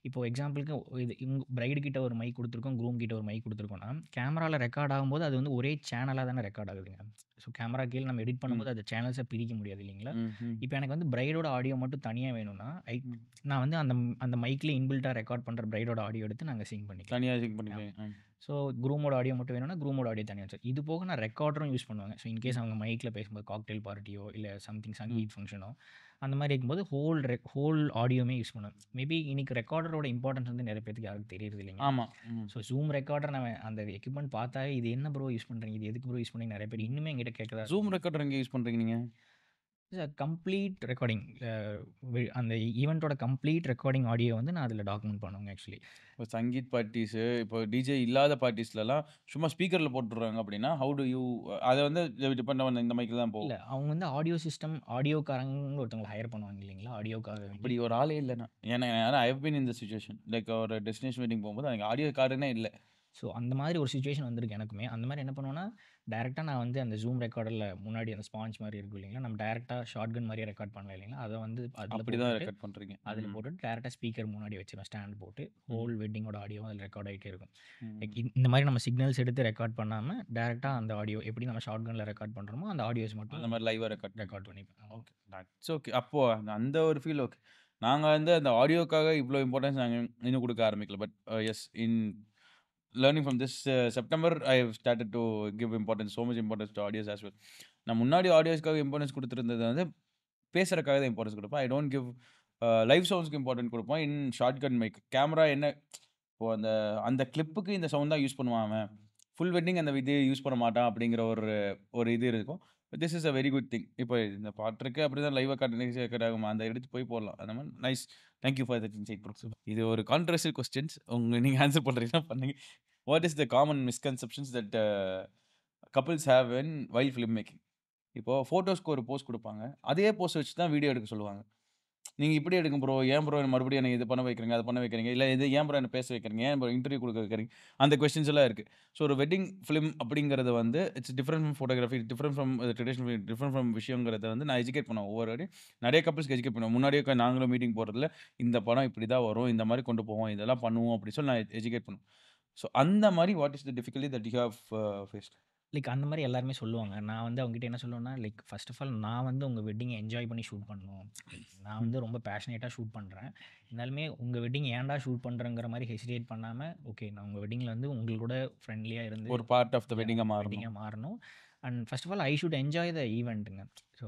இப்போ எக்ஸாம்பிளுக்கு இது பிரைடு கிட்ட ஒரு மைக் கொடுத்துருக்கோம், க்ரூம் கிட்ட ஒரு மைக் கொடுத்துருக்கோம்னா, கேமராவில் ரெக்கார்ட் ஆகும்போது அது வந்து ஒரே சேனலாக தானே ரெக்கார்ட் ஆகுதுங்க. ஸோ கேமரா கீழே நம்ம எடிட் பண்ணும்போது அது சேனல்ஸை பிரிக்க முடியாது இல்லைங்களா. இப்போ எனக்கு வந்து பிரைடோட ஆடியோ மட்டும் தனியாக வேணும்னா நான் வந்து அந்த மைக்கில் இன்பில்ட்டாக ரெக்கார்ட் பண்ணுற பிரைடோட ஆடியோ எடுத்து நாங்கள் சிங் பண்ணிக்கலாம். தனியாக சிங்க் பண்ணிக்கலாம். ஸோ க்ரூமோட ஆடியோ மட்டும் வேணும்னா க்ரூமோட ஆடியோ தனியாக வச்சு இது போக நான் ரெக்கார்டரும் யூஸ் பண்ணுவாங்க. ஸோ இன்கேஸ் அவங்க மைக்கில் பேசும்போது காக்டெயில் பார்ட்டியோ இல்லை சம்திங் சங்கீத் ஃபங்க்ஷனோ அந்த மாதிரி இருக்கும்போது ஹோல் ஆடியோமே யூஸ் பண்ணுவேன். மேபி இன்னைக்கு ரெக்கார்டரோட இம்பார்ட்டன்ஸ் வந்து நிறைய பேருக்கு யாருக்கு தெரியுது இல்லைங்க. ஆமாம். ஸோ ஜூம் ரெக்கார்டர் நம்ம அந்த எக்யூப்மெண்ட் பார்த்தாவே இது என்ன ப்ரோ யூஸ் பண்ணுறீங்க, இது எதுக்கு ப்ரோ யூஸ் பண்ணி நிறைய பேர் இன்னுமே எங்கிட்ட கேட்குறா. ஜூம் ரெக்கார்டர் எங்கே யூஸ் பண்ணுறீங்க நீங்கள்? கம்ப்ளீட் ரெக்கார்டிங் அந்த ஈவெண்ட்டோட கம்ப்ளீட் ரெக்கார்டிங் ஆடியோ வந்து நான் அதில் டாக்குமெண்ட் பண்ணுவேங்க ஆக்சுவலி. இப்போ சங்கீத் பார்ட்டிஸு, இப்போ டிஜே இல்லாத பார்ட்டிஸ்லலாம் சும்மா ஸ்பீக்கரில் போட்டுடுறாங்க அப்படின்னா, ஹவு டு யூ அதை வந்து டிபெண்ட் ஆன் இந்த மைக்கில் தான் போகும். இல்லை அவங்க வந்து ஆடியோ சிஸ்டம் ஆடியோக்காரங்க ஒருத்தவங்களை ஹையர் பண்ணுவாங்க இல்லைங்களா ஆடியோக்காக. அப்படி ஒரு ஆளே இல்லைண்ணா. ஏன்னா I have been in the situation. Like ஒரு டெஸ்டினேஷன் வெட்டிங் போகும்போது எனக்கு ஆடியோ கார்டுனே இல்லை. ஸோ அந்த மாதிரி ஒரு சுச்சுவேஷன் வந்திருக்கு எனக்குமே. அந்த மாதிரி என்ன பண்ணுவேன்னா, டேரெக்டாக நான் வந்து அந்த ஜூம் ரெக்கார்டரில் முன்னாடி அந்த ஸ்பாஞ்ச் மாதிரி இருக்கும் இல்லைங்களா, நம்ம டேரெக்டாக ஷார்ட்கன் மாதிரியே ரெக்கார்ட் பண்ணலாம் இல்லைங்களா, அதை வந்து அப்படி தான் ரெக்கார்ட் பண்ணுறீங்க. அதில் போட்டுட்டு டேரெக்டாக ஸ்பீக்கர் முன்னாடி வச்சுருவேன் ஸ்டாண்ட் போட்டு ஹோல் வெட்டிங்கோட ஆடியோ அதில் ரெக்கார்ட் ஆகிட்டே இருக்கும். லைக் இந்த மாதிரி நம்ம சிக்னல்ஸ் எடுத்து ரெக்கார்ட் பண்ணாமல் டேரெக்டாக அந்த ஆடியோ எப்படி நம்ம ஷார்ட்கனில் ரெக்கார்ட் பண்ணுறோமோ அந்த ஆடியோஸ் மட்டும் அந்த மாதிரி லைவாக ரெக்கார்ட் பண்ணிப்பேன். Okay, it's okay. அப்போது அந்த ஒரு ஃபீல் ஓகே. நாங்கள் வந்து அந்த ஆடியோக்காக இவ்வளோ இம்பார்ட்டன்ஸ் நாங்கள் இன்னும் கொடுக்க ஆரம்பிக்கல. But yes, in learning from this September, I have started to give importance, so much importance to audios as well. நான் முன்னாடி ஆடியோஸ்க்காக இம்பார்ட்டன்ஸ் கொடுத்துருந்தது வந்து பேசுகிறக்காக தான் இம்பார்ட்டன்ஸ் கொடுப்பேன். ஐ டோன்ட் கிவ் லைவ் சவுண்ட்ஸ்க்கு இம்பார்ட்டன்ட் கொடுப்போம். இன் ஷார்ட்கட் மைக் கேமரா என்ன இப்போ அந்த கிளிப்புக்கு இந்த சவுண்ட் தான் யூஸ் பண்ணுவான் அவன், ஃபுல் வெட்டிங் அந்த இது யூஸ் பண்ண மாட்டான் அப்படிங்கிற ஒரு இது இருக்கும். This is a very good thing. இப்போ இந்த பாட்டுருக்கு அப்படி தான் லைவாக கட் ஆகுமா, அந்த எடுத்து போய் போடலாம். அந்த மாதிரி nice. Thank you for that inside bro. இது ஒரு கான்ட்ரவர்ஷியல் கொஸ்டின்ஸ், நீங்கள் ஆன்சர் பண்ணுறீங்கன்னா பண்ணுங்க. What is the common misconceptions that couples have in while film making? இப்போது ஃபோட்டோஸ்க்கு ஒரு போஸ்ட் கொடுப்பாங்க, அதே போஸ்ட் வச்சு தான் வீடியோ எடுக்க சொல்லுவாங்க. நீங்கள் இப்படி எடுங்க ப்ரோ, ஏன் ப்ரோ மறுபடியும் எனக்கு இது பண்ண வைக்கிறீங்க, அது பண்ண வைக்கிறீங்க, இல்லை இது ஏன் ப்ரோ என்ன பேச வைக்கிறீங்க, ஏன் ப்ரோ இன்டர்வியூ கொடுக்க வைக்கிறீங்க, அந்த கொஸ்டின்ஸ் எல்லாம் இருக்குது. ஸோ ஒரு வெட்டிங் ஃபிலிம் அப்படிங்கிறது வந்து it's different from photography, different from traditional, different from விஷயங்கிறத வந்து நான் எஜுகேட் பண்ணுவேன். ஒவ்வொரு வாட்டி நிறைய கப்பிள்ஸ்க்கு எஜுகேட் பண்ணுவேன். முன்னாடியே நாங்களும் மீட்டிங் போகிறதுல இந்த படம் இப்படி தான் வரும், இந்த மாதிரி கொண்டு போவோம், இதெல்லாம் பண்ணுவோம் அப்படின்னு சொல்லி நான் எஜுகேட் பண்ணுவேன். ஸோ அந்த மாதிரி what is the difficulty that you have faced? Like அந்த மாதிரி எல்லாருமே சொல்லுவாங்க. நான் வந்து அவங்ககிட்ட என்ன சொல்லுவேன்னா, லைக் ஃபர்ஸ்ட் ஆஃப் ஆல் நான் வந்து உங்கள் வெட்டிங்கை என்ஜாய் பண்ணி ஷூட் பண்ணணும். நான் வந்து ரொம்ப பேஷனேட்டாக ஷூட் பண்ணுறேன். இருந்தாலுமே உங்கள் வெட்டிங் ஏன்டா ஷூட் பண்ணுறங்கிற மாதிரி ஹெசிடேட் பண்ணாமல், ஓகே நான் உங்கள் வெட்டிங்கில் வந்து உங்களோட ஃப்ரெண்ட்லியாக இருந்து ஒரு பார்ட் ஆஃப் த வெட்டிங்காக மாறணும். And first of all I should enjoy the ஈவெண்ட்டுங்க. ஸோ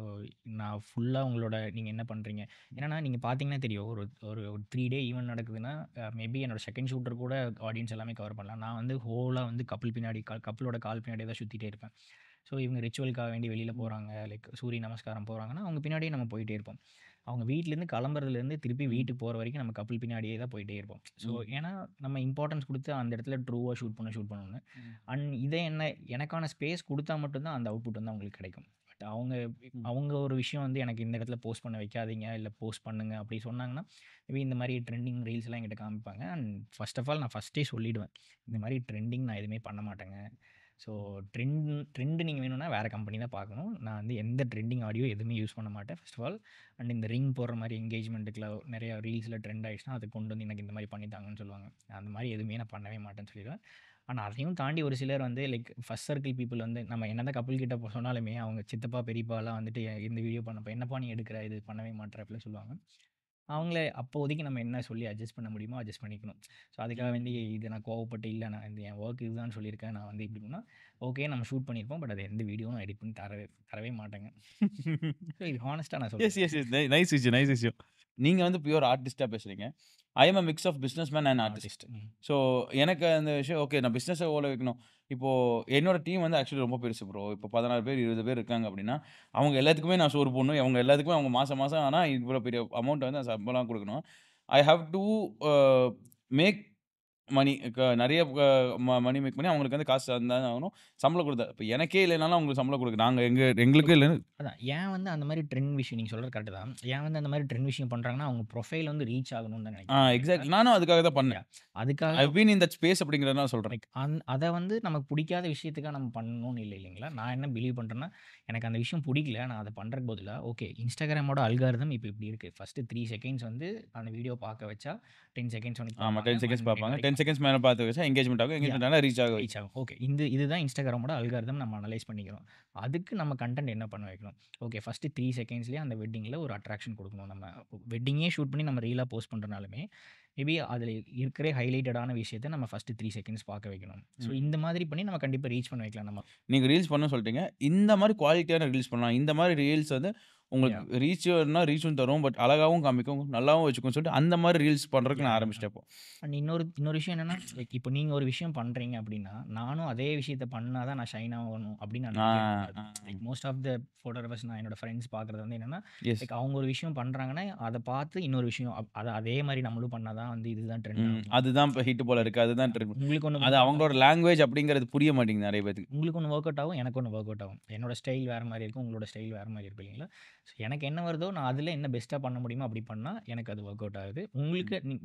நான் ஃபுல்லாக உங்களோட நீங்கள் என்ன பண்ணுறீங்க, ஏன்னா நீங்கள் பார்த்தீங்கன்னா தெரியும் ஒரு ஒரு 3 டே ஈவெண்ட் நடக்குதுன்னா மேபி என்னோட செகண்ட் ஷூட்டர் கூட ஆடியன்ஸ் எல்லாமே கவர் பண்ணலாம். நான் வந்து ஹோலாக வந்து கப்பிளோட கால் பின்னாடியே தான் சுற்றிட்டே இருப்பேன். ஸோ இவங்க ரிச்சுவலுக்காக வேண்டி வெளியில் போகிறாங்க, லைக் சூரிய நமஸ்காரம் போகிறாங்கன்னா அவங்க பின்னாடியே நம்ம போயிட்டே இருப்போம். அவங்க வீட்டிலேருந்து கிளம்புறதுலேருந்து திருப்பி வீட்டுக்கு போகிற வரைக்கும் நம்ம கப்பிள் பின்னாடியே தான் போயிட்டே இருப்போம். ஸோ ஏன்னா நம்ம இம்பார்ட்டன்ஸ் கொடுத்து அந்த இடத்துல ட்ரூவாக ஷூட் பண்ணணும்னு. அண்ட் இதை எனக்கான ஸ்பேஸ் கொடுத்தா மட்டும்தான் அந்த அவுட்புட் வந்து அவங்களுக்கு கிடைக்கும். அவங்க ம். அவங்க ஒரு விஷயம் வந்து எனக்கு இந்த இடத்துல போஸ்ட் பண்ண வைக்காதீங்க, இல்ல போஸ்ட் பண்ணுங்க அப்படி சொன்னாங்கன்னா, மேபி இந்த மாரி ட்ரெண்டிங் ரீல்ஸ்லாம் என்கிட்ட காமிப்பாங்க. அண்ட் ஃபர்ஸ்ட் ஆஃப் ஆல் நான் ஃபர்ஸ்ட்டே சொல்லிடுவேன். இந்த மாரி ட்ரெண்டிங் நான் எதுவுமே பண்ண மாட்டேங்க. ஸோ ட்ரெண்ட் நீங்க வேணும்னா வேற கம்பெனி தான் பார்க்கணும். நான் வந்து எந்த ட்ரெண்டிங் ஆடியோ எதுவுமே யூஸ் பண்ண மாட்டேன் ஃபர்ஸ்ட் ஆஃப் ஆல். அண்ட் இந்த ரிங் போடுற மாரி என்கேஜ்மெண்ட்டுக்குலாம் நெறைய ரீல்ஸ்ல ட்ரெண்ட் ஆயிடுச்சுன்னா, அத கொண்டு வந்து எனக்கு இந்த மாரி பண்ணி தாங்கன்னு சொல்லுவாங்க. அந்த மாரி எதுவுமே நான் பண்ணவே மாட்டேன்னு சொல்லிடுவேன். ஆனா, அதையும் தாண்டி ஒரு சிலர் வந்து லைக் ஃபர்ஸ்ட் சர்க்கிள் பீப்பிள் வந்து நம்ம என்னதான் கப்புள் கிட்ட சொன்னாலுமே, அவங்க சித்தப்பா, பெரியப்பாலாம் வந்துட்டு இந்த வீடியோ பண்ணப்ப என்னப்பா நீ எடுக்குற? இது பண்ணவே மாட்ற அப்படிலாம் சொல்லுவாங்க. அவங்கள அப்போதைக்கு நம்ம என்ன சொல்லி அட்ஜஸ்ட் பண்ண முடியுமோ அட்ஜஸ்ட் பண்ணிக்கணும். ஸோ அதுக்காக வேண்டி ம். இது நான் கோவப்பட்டு இல்ல நான் இது என் ஒர்க் இதுதான்னு சொல்லியிருக்கேன். நான் வந்து இப்படி பண்ணா, ஓகே நம்ம ஷூட் பண்ணியிருப்போம். பட் அது எந்த வீடியோவும் நான் எடிட் பண்ணி தரவே தரவே மாட்டேங்க. ஸோ இது ஹானஸ்ட்டா நான் எஸ், சொல்றேன். Yes, yes. நைஸ் விஷயம், நைஸ் விஷயம். நீங்க வந்து பியூர் ஆர்டிஸ்ட்டா பேசுறீங்க. I am a mix of businessman and artist. Artist. ம். ஸோ எனக்கு அந்த விஷயம் ஓகே நான் பிசினஸ ஓட வைக்கணும். இப்போ என்னோட டீம் வந்து ஆக்சுவலி ரொம்ப பெருசு ப்ரோ. இப்போ 16 பேர், 20 பேர் இருக்காங்க அப்படின்னா, அவங்க எல்லாத்துக்குமே நான் சோறு போடணும். அவங்க எல்லாத்துக்குமே அவங்க மாசம் மாசம் ஆனா இவ்வளோ பெரிய அமௌண்ட் வந்து நான் சம்பளம் குடுக்கணும். I have to a make money நெறைய மணி மேக் பண்ணி அவங்களுக்கு வந்து காசு தந்தாதான் ஆகணும். சம்பளம் குடுத்தா இப்ப எனக்கே இல்லனாலும் அவங்களுக்கு சம்பளம் குடுக்க நாங்க எங்களுக்கே ஓகே. இல்லன்னு அதான் ஏன் வந்து அந்த மாரி ட்ரெண்ட் விஷயம் நீங்க சொல்றது கரெக்ட் தான். ஏன் வந்து அந்த மாரி ட்ரெண்ட் விஷயம் பண்றாங்கன்னா, அவங்க ப்ரொஃபைல் வந்து ரீச் ஆகணும்னு தான் நினைக்கிறாங்க இல்லைங்களா? எக்ஸாக்ட்லி. நானும் அதுக்காக தான் பண்ணேன். யாஹ் அதுக்காக I've been in that space அப்படிங்கிறதுனால சொல்றேன். லைக் அத வந்து நமக்கு பிடிக்காத விஷயத்துக்காக நம்ம பண்ணணும்னு இல்ல இல்லைங்களா? நான் என்ன பிலீவ் பண்றேன்னா, எனக்கு அந்த விஷயம் பிடிக்கல. நான் அத பண்றதுக்கு பதிலா, ஓகே Instagramமோட அல்காரிதம் இப்ப இப்படி இருக்கு. ஃபர்ஸ்ட் 3 செகண்ட்ஸ் வந்து அந்த வீடியோ பார்க்க வச்சா 10 செகண்ட்ஸ் வரைக்கும் ஆமா. பார்ப்பாங்க. 10 செகண்ட்ஸ் 1 மினிட் பார்ப்பாங்க. 10 வரைக்கும் செகண்ட்ஸ் மேல பார்த்து வச்சா என்கேஜ்மென்ட் ஆகும். யாஹ் என்கேஜ்மென்ட் ஆனா ரீச் ஆக ரீச் வைக்கும். ஆகும். ஓகே. இதுதான் Instagramமோட அல்காரிதம் நம்ம அனலைஸ் பண்ணிக்கிறோம். அதுக்கு நம்ம கன்டென்ட் என்ன பண்ண வைக்கணும்? ஓகே. ஃபர்ஸ்ட் 3 செகண்ட்ஸ்லயே அந்த வெட்டிங்ல ஒரு அட்ராக்ஷன் குடுக்கணும் நம்ம. வெட்டிங்கே ஷூட் பண்ணி நம்ம ரீலா போஸ்ட் பண்றனாலுமே, மேபி அதில இருக்கிற ஹைலைட்டடான விஷயத்த நம்ம ஃபர்ஸ்ட் 3 செகண்ட்ஸ் பார்க்க வைக்கணும். ஸோ ம். இந்த மாதிரி பண்ணி நம்ம கண்டிப்பா ரீச் பண்ண வைக்கலாம் நம்ம. நீங்க ரீல்ஸ் பண்ணணும்னு சொல்ட்டீங்க. இந்த மாரி குவாலிட்டியான ரீல்ஸ் பண்ணலாம். இந்த மாரி ரீல்ஸ் வந்து உங்களுக்கு யாஹ் ரீச்சும் தரும். பட் அழகாவும் காமிக்கும். நல்லாவும் வச்சுக்கும்னு சொல்லிட்டு அந்த மாரி ரீல்ஸ் பண்றதுக்கு நான் யாஹ் யாஹ் ஆரம்பிச்சுட்டேன் இப்போ. அண்ட் இன்னொரு இன்னொரு விஷயம் என்னன்னா, லைக் இப்போ நீங்க ஒரு விஷயம் பண்றீங்க அப்படின்னா, நானும் அதே விஷயத்த பண்ணா தான் நான் ஷைன் ஆகணும் அப்படின்னு நான் ஆ, நினைக்கவே கூடாது. ஆ. Like most of the photographers நான் என்னோட ஃப்ரெண்ட்ஸ் பார்க்குறது வந்து என்னன்னா, எஸ். லைக் அவங்க ஒரு விஷயம் பண்றாங்கன்னா, அத பார்த்து இன்னொரு விஷயம் அத அதே மாரி நம்மளும் பண்ணா தான் வந்து இதுதான் ட்ரெண்ட் ம். ஆகும். அதுதான் இப்ப ஹிட் போல லைக் இருக்கு. அதுதான் ட்ரெண்ட். உங்களுக்கு ஒண்ணு அது ஒர்க் அவுட் அவங்களோட ஆகும். லாங்குவேஜ் அப்படிங்கிறது புரிய மாட்டேங்குது நெறைய பேத்துக்கு. உங்களுக்கு ஒண்ணு ஒர்க் அவுட் ஆகும். எனக்கு ஒண்ணு ஒர்க் அவுட் ஆகும். என்னோட ஸ்டைல் வேற மாரி இருக்கும். உங்களோட ஸ்டைல் வேற மாரி இருக்கும் இல்லைங்களா? ஸோ எனக்கு என்ன வருதோ நான் அதில என்ன பெஸ்ட்டா பண்ண முடியுமோ அப்படி பண்ணா, எனக்கு அது ஒர்க் அவுட் ஆகுது. ம்.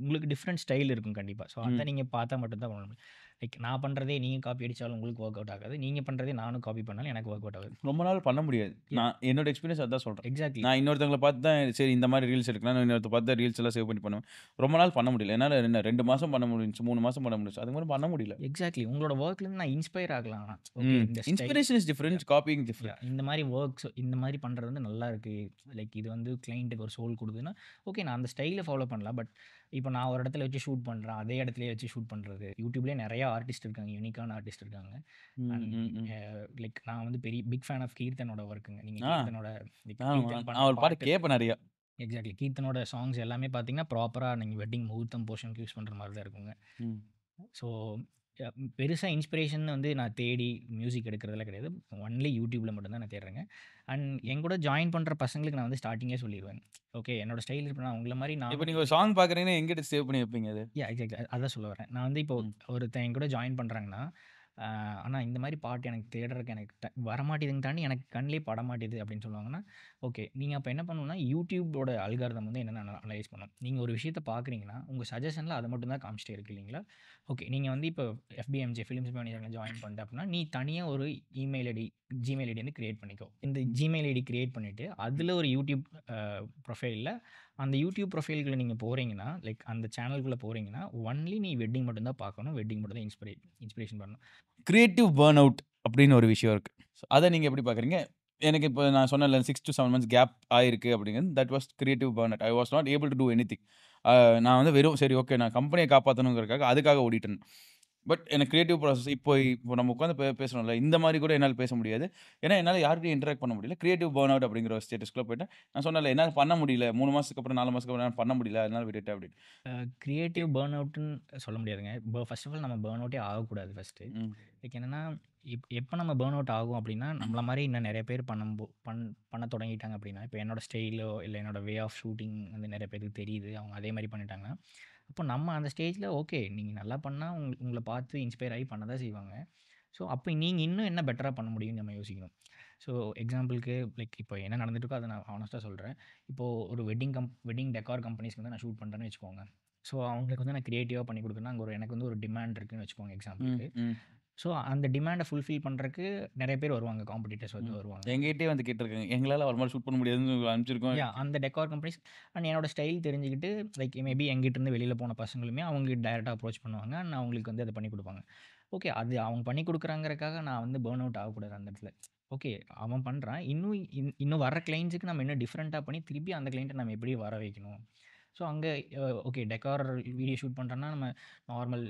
உங்களுக்கு டிஃபரெண்ட் ஸ்டைல் இருக்கும் கண்டிப்பா. ஸோ அத ம். நீங்க பார்த்தா மட்டும் தான் பண்ண முடியும். லைக் நான் பண்றதே நீங்க காப்பி அடிச்சாலும் உங்களுக்கு ஒர்க் அவுட் ஆகாது. நீங்க பண்றதே நானும் காப்பி பண்ணாலும் எனக்கு ஒர்க் அவுட் ஆகாது. ரொம்ப நாள் பண்ண முடியாது. யாஹ் நான் என்னோட எக்ஸ்பீரியன்ஸ் அதான் சொல்றேன். எக்ஸாக்ட்லி. நான் இன்னொருத்தவங்கள பார்த்து தான் சரி இந்த மாரி ரீல்ஸ் எடுக்கலாம்னு இன்னொருத்தர பார்த்து தான் ரீல்ஸ் எல்லாம் சேவ் பண்ணி பண்ணுவேன். ரொம்ப நாள் பண்ண முடியல. என்னால என்ன 2 மாசம் பண்ண முடிஞ்சுச்சு, 3 மாசம் பண்ண முடிஞ்சுச்சு. அதுக்கு மேல பண்ண முடியல. எக்ஸாக்ட்லி. உங்களோட வொர்க்லேருந்து நான் இன்ஸ்பயர் ஆகலாம் ஆனா. ஓகே ம். இந்த style inspiration is different. Copying different. இந்த மாரி ஒர்க்ஸ் இந்த மாரி பண்றது வந்து நல்லா இருக்கு. லைக் இது வந்து கிளையன்ட்டுக்கு ஒரு சோல் குடுக்குதுன்னா, ஓகே நான் அந்த ஸ்டைல ஃபாலோ பண்ணலாம். பட் இப்போ நான் ஒரு இடத்துல வச்சு ஷூட் பண்றேன். அதே இடத்துலயே வச்சு ஷூட் பண்றது. YouTubeலயே நெறைய ஆர்டிஸ்ட் இருக்காங்க. யூனிக்கான ஆர்டிஸ்ட் இருக்காங்க. ம், அண்ட் ம், ம். அ லைக் நான் வந்து பெரிய பிக் ஃபேன் ஆஃப் கீர்த்தனோட ஒர்க்குங்க. நீங்க ஆ. கீர்த்தனோட லைக் ஆமா. கீர்த்தன் நான் பண்ற அவர் பாட்டு பாட்டு கேட்பேன் நெறையா. எக்ஸாக்ட்லி. கீர்த்தனோட சாங்ஸ் எல்லாமே பார்த்தீங்கன்னா, ப்ராப்பரா நீங்க வெட்டிங் முகூர்த்தம் போர்ஷனுக்கு யூஸ் பண்ற மாரி தான் இருக்குங்க. ம். ஸோ பெருசா இன்ஸ்பிரேஷன் வந்து நான் தேடி மியூசிக் எடுக்கிறதெல்லாம் கிடையாது. ஒன்லி YouTubeல மட்டும் தான் நான் தேடுறேங்க. அண்ட் என் கூட ஜாயின் பண்ற பசங்களுக்கு நான் வந்து ஸ்டார்ட்டிங்கே சொல்லிருவேன். ஓகே என்னோட ஸ்டைல் இப்ப நான் உங்கள மாரி இப்ப நானும் நீங்க ஒரு சாங் பார்க்குறீங்கன்னா, எங்கிட்டு சேவ் பண்ணி வைப்பீங்க அது? எக்ஸாக்ட்லி. அதான் சொல்ல வரேன். நான் வந்து இப்போ ம். ஒருத்தன் என் கூட ஜாயின் பண்றாங்கன்னா, ஆனா இந்த மாரி பாட்டு எனக்கு தேடுறதுக்கு எனக்கு வரமாட்டேதுன்னு தாண்டி எனக்கு கண்லயே படமாட்டேது அப்படின்னு சொல்லுவாங்கன்னா, ஓகே நீங்க அப்ப என்ன பண்ணணும்னா, YouTubeஓட அல்காரிதம் வந்து என்னன்னு அனலைஸ் பண்ணும். நீங்க ஒரு விஷயத்த பார்க்குறீங்கன்னா, உங்க சஜஷன்ல அது மட்டும் தான் காமிச்சிட்டே இருக்கு இல்லைங்களா? ஓகே நீங்க வந்து இப்போ FBMJ ஃபிலிம்ஸ் மேனேஜர்ல ஜாயின் பண்ணிட்ட அப்படின்னா, நீ தனியா ஒரு இமெயில் ஐடி, Gmail ஐடி வந்து கிரியேட் பண்ணிக்கோ. இந்த ம். Gmail ஐடி கிரியேட் பண்ணிட்டு, அதுல ஒரு YouTube ப்ரொஃபைல்ல அந்த YouTube ப்ரொஃபைல்குள்ள நீங்க போறீங்கன்னா, லைக் அந்த சேனலுக்குள்ள போறீங்கன்னா, ஒன்லி நீ வெட்டிங் மட்டும் தான் பார்க்கணும். வெட்டிங் மட்டும் தான் இன்ஸ்பிரேஷன் பண்ணணும். கிரியேட்டிவ் பர்ன் அவுட் அப்படின்னு ஒரு விஷயம் இருக்கு. அத நீங்க எப்படி பார்க்குறீங்க? எனக்கு இப்ப நான் சொன்னேன்ல 6 டூ 7 மந்த்ஸ் கேப் ஆயிருக்கு அப்படிங்கிறது. That was creative burn out. I was not able to to anything. நான் வந்து வெறும் சரி ஓகே நான் கம்பெனிய காப்பாத்தணுங்கிறதுக்காக அதுக்காக ஓடிட்டேன். பட் எனக்கு கிரியேட்டிவ் ப்ராசஸ் இப்போ நம்ம உட்கார்ந்து பேசுறோம்ல, இந்த மாரி கூட என்னால பேச முடியாது. ஏன்னா, என்னால யார்கிட்டயும் இன்டராக்ட் பண்ண முடியல. கிரியேட்டிவ் பர்ன் அவுட் அப்படிங்கிற ஒரு ஸ்டேட்டஸ்க்குள்ள போயிட்டேன். நான் சொன்னேன்ல, என்னால பண்ண முடியல. 3 மாசத்துக்கு அப்புறம், 4 மாசத்துக்கு அப்புறம் என்னால பண்ண முடியல. அதனால விட்டுட்டேன் அப்படின்னு. கிரியேட்டிவ் பர்ன் அவுட்ன்னு சொல்ல முடியாதுங்க. ஃபர்ஸ்ட் ஆஃப் ஆல் நம்ம பர்ன் அவுட்டே ஆகக்கூடாது ஃபர்ஸ்ட்டு. ம். லைக் என்னன்னா, எப்போ நம்ம பர்ன் அவுட் ஆகும் அப்படின்னா, நம்மள மாரி இன்னும் நெறைய பேர் பண்ண தொடங்கிட்டாங்க அப்படின்னா, இப்போ என்னோட ஸ்டைலோ, இல்ல என்னோட வே ஆஃப் ஷூட்டிங் வந்து நெறைய பேருக்கு தெரியுது. அவங்க அதே மாரி பண்ணிட்டாங்கன்னா, அப்போ நம்ம அந்த ஸ்டேஜ்ல ஓகே, நீங்க நல்லா பண்ணா உங்கள பார்த்து இன்ஸ்பயர் ஆகி பண்ண தான் செய்வாங்க. ஸோ, அப்போ நீங்க இன்னும் என்ன பெட்டரா பண்ண முடியும்னு நம்ம யோசிக்கணும். ஸோ எக்ஸாம்பிளுக்கு லைக் இப்போ என்ன நடந்துட்டு இருக்கோ அதை நான் ஹானஸ்ட்டாக சொல்கிறேன். இப்போது ஒரு வெட்டிங் டெக்கார் கம்பெனிஸ்க்கு வந்து நான் ஷூட் பண்ணுறேன்னு வச்சுக்கோங்க. ஸோ அவங்களுக்கு வந்து நான் கிரியேட்டிவாக பண்ணி கொடுக்குறேன்னா அங்கே எனக்கு வந்து ஒரு டிமாண்ட் இருக்குன்னு வச்சுக்கோங்க எக்ஸாம்பிளுக்கு. ஸோ அந்த டிமாண்டை ஃபுல்ஃபில் பண்ணுறதுக்கு நிறைய பேர் வருவாங்க, காம்படிட்டர்ஸ் வந்து வருவாங்க. எங்ககிட்டயே வந்து கேட்டிருக்காங்க, எங்களால் ஒரு மாதிரி ஷூட் பண்ண முடியாதுன்னு அனுப்பிச்சிருக்கோம். அந்த டெக்கார் கம்பெனிஸ் அண்ட் என்னோட ஸ்டைல் தெரிஞ்சுக்கிட்டு லைக் மேபி எங்கிட்ட இருந்து வெளியில் போன பசங்களுமே அவங்க டைரெக்டாக அப்ரோச் பண்ணுவாங்க அண்ட் அவங்களுக்கு வந்து அதை பண்ணி கொடுப்பாங்க. ஓகே, அது அவங்க பண்ணி கொடுக்குறாங்கிறக்காக நான் வந்து பேர்ன் அவுட் ஆகக்கூடாது அந்த இடத்துல. ஓகே, அவன் பண்ணுறான், இன்னும் வர கிளைண்ட்ஸுக்கு நம்ம இன்னும் டிஃப்ரெண்ட்டாக பண்ணி திருப்பி அந்த கிளைண்ட்டை நம்ம எப்படி வர வைக்கணும். ஸோ அங்கே ஓகே டெக்கார் வீடியோ ஷூட் பண்ணுறோன்னா நம்ம நார்மல்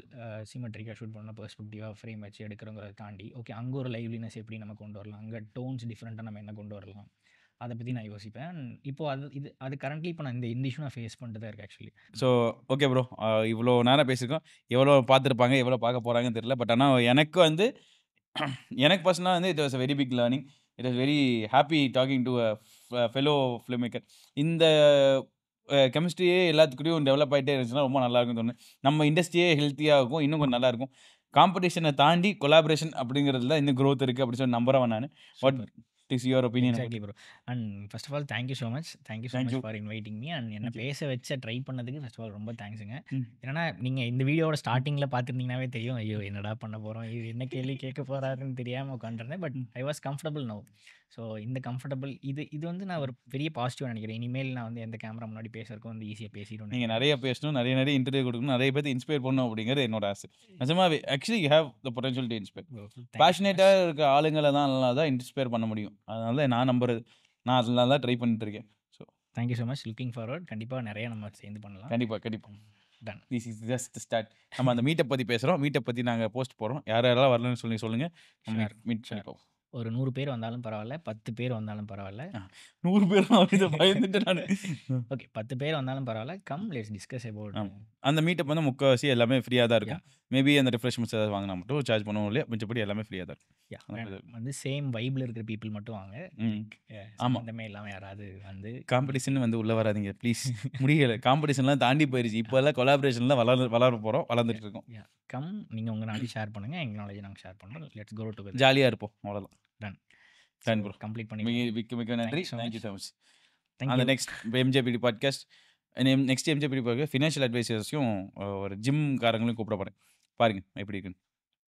சிமெட்ரிக்காக ஷூட் பண்ணணும், பெர்ஸ்பெக்டிவாக ஃப்ரேம் வச்சு எடுக்கிறோங்கிறத தாண்டி ஓகே அங்கே ஒரு லைவ்லினஸ் எப்படி நம்ம கொண்டு வரலாம், அங்கே டோன்ஸ் டிஃப்ரெண்ட்டாக நம்ம என்ன கொண்டு வரலாம், அதை பற்றி நான் யோசிப்பேன். இப்போ அது கரண்ட்லி இப்போ நான் இந்த இஷ்யூ நான் ஃபேஸ் பண்ணிட்டு தான் இருக்கேன் ஆக்சுவலி. ஸோ ஓகே ப்ரோ, இவ்வளோ நேரம் பேசியிருக்கோம். எவ்வளோ பார்த்துருப்பாங்க, எவ்வளோ பார்க்க போகிறாங்கன்னு தெரியல. பட் ஆனால் எனக்கு வந்து எனக்கு பர்சனலாக வந்து it was a very big learning. It was very happy talking to a fellow film maker. இந்த கெமிஸ்ட்ரியே எல்லாத்துக்கூடயும் டெவலப் ஆகிட்டே இருந்துச்சுன்னா ரொம்ப நல்லா இருக்கும்னு தோணுது. நம்ம இண்டஸ்ட்ரியே ஹெல்த்தியாக இருக்கும், இன்னும் கொஞ்சம் நல்லா இருக்கும். காம்படிஷனை தாண்டி கொலாபரேஷன் அப்படிங்கிறதுல இன்னும் க்ரோத் இருக்குது அப்படின்னு சொல்லி நம்புறவன் நான். What is your opinion? Exactly bro. And first of all thank you so much for inviting me and என்ன பேச வச்ச ட்ரை பண்ணதுக்கு ஃபர்ஸ்ட் ஆஃப் ஆல் ரொம்ப தேங்க்ஸுங்க. ஏன்னா நீங்கள் இந்த வீடியோட ஸ்டார்டிங்கில் பார்த்துருந்தீங்கன்னாவே தெரியும், ஐயோ என்னடா பண்ண போகிறோம், இது என்ன கேள்வி கேட்க போகிறாருன்னு தெரியாமல் உட்காந்துருந்தேன். But I was comfortable now. So இந்த கம்ஃபர்டபுள் இது வந்து நான் ஒரு பெரிய பாசிட்டிவ் நினைக்கிறேன். இனிமேல் நான் வந்து எந்த கேமரா முன்னாடி பேசுறதுக்கும் வந்து ஈஸியாக பேசிடுவேன். நீங்கள் நிறைய பேசணும், நிறைய இன்டர்வியூ கொடுக்கணும், நிறைய பேர் இன்ஸ்பயர் பண்ணணும் அப்படிங்கிறது என்னோட ஆசை. நிஜமாவே actually you have the potential to inspire. பேஷனேட்டாக இருக்க ஆளுங்களை தான் நல்லா தான் இன்ஸ்பயர் பண்ண முடியும். அதனால நான் நம்புறது, நான் அதனால தான் ட்ரை பண்ணிட்டு இருக்கேன். So thank you so much. Looking forward. கண்டிப்பாக நிறைய நம்ம சேர்ந்து பண்ணலாம். கண்டிப்பாக done. This is just start. நம்ம அந்த மீட்டை பற்றி பேசுகிறோம், மீட்டை பற்றி நாங்கள் போஸ்ட் போடுறோம். யாரெல்லாம் வரலன்னு சொல்லுங்கள். மீட் பண்ணிப்போம். ஒரு 100 பேர் வந்தாலும் பரவாயில்ல, 10 பேர் வந்தாலும் பரவாயில்ல. 100 பேர் பயந்துட்டு நான். ஓகே 10 பேர் வந்தாலும் பரவாயில்ல, கம் லெட்ஸ் டிஸ்கஸ் அபவுட். அந்த மீட்டப் வந்து முக்கால்வாசி எல்லாமே ஃப்ரீயாக தான் இருக்கும். மேபி அந்த ரிஃப்ரெஷ்மெண்ட்ஸ் ஏதாவது வாங்கினா மட்டும் சார்ஜ் பண்ணுவோம் இல்லையா, மிச்சப்படி எல்லாமே ஃப்ரீயாக தான் இருக்கும். வந்து சேம் வைப்ல இருக்கிற பீப்புள் மட்டும் வாங்க. ஆமாம், அந்த மாதிரி இல்லாமல் யாராவது வந்து காம்படிஷன் வந்து உள்ளே வராதிங்க ப்ளீஸ். முடியலை, காம்படிஷன்லாம் தாண்டி போயிடுச்சு. இப்போ எல்லாம் கொலாபரேஷன்லாம் வளர போகிறோம், வளர்ந்துட்டு இருக்கோம். கம், நீங்கள் உங்கள் நாலேஜ் ஷேர் பண்ணுங்கள், எங்கள் நாலேஜ் நாங்கள் ஷேர் பண்ணுறோம். Let's go together. ஜாலியாக இருப்போம், அவ்வளோதான். Done bro. கம்ப்ளீட் பண்ணி மிக்க நன்றி. Thank you so much. அந்த next MJBT podcast, next MJBT podcast financial அட்வைசர்ஸையும் ஒரு ஜிம் காரங்களையும் கூப்பிட போகிறேன். பாருங்கள் எப்படி இருக்குன்னு.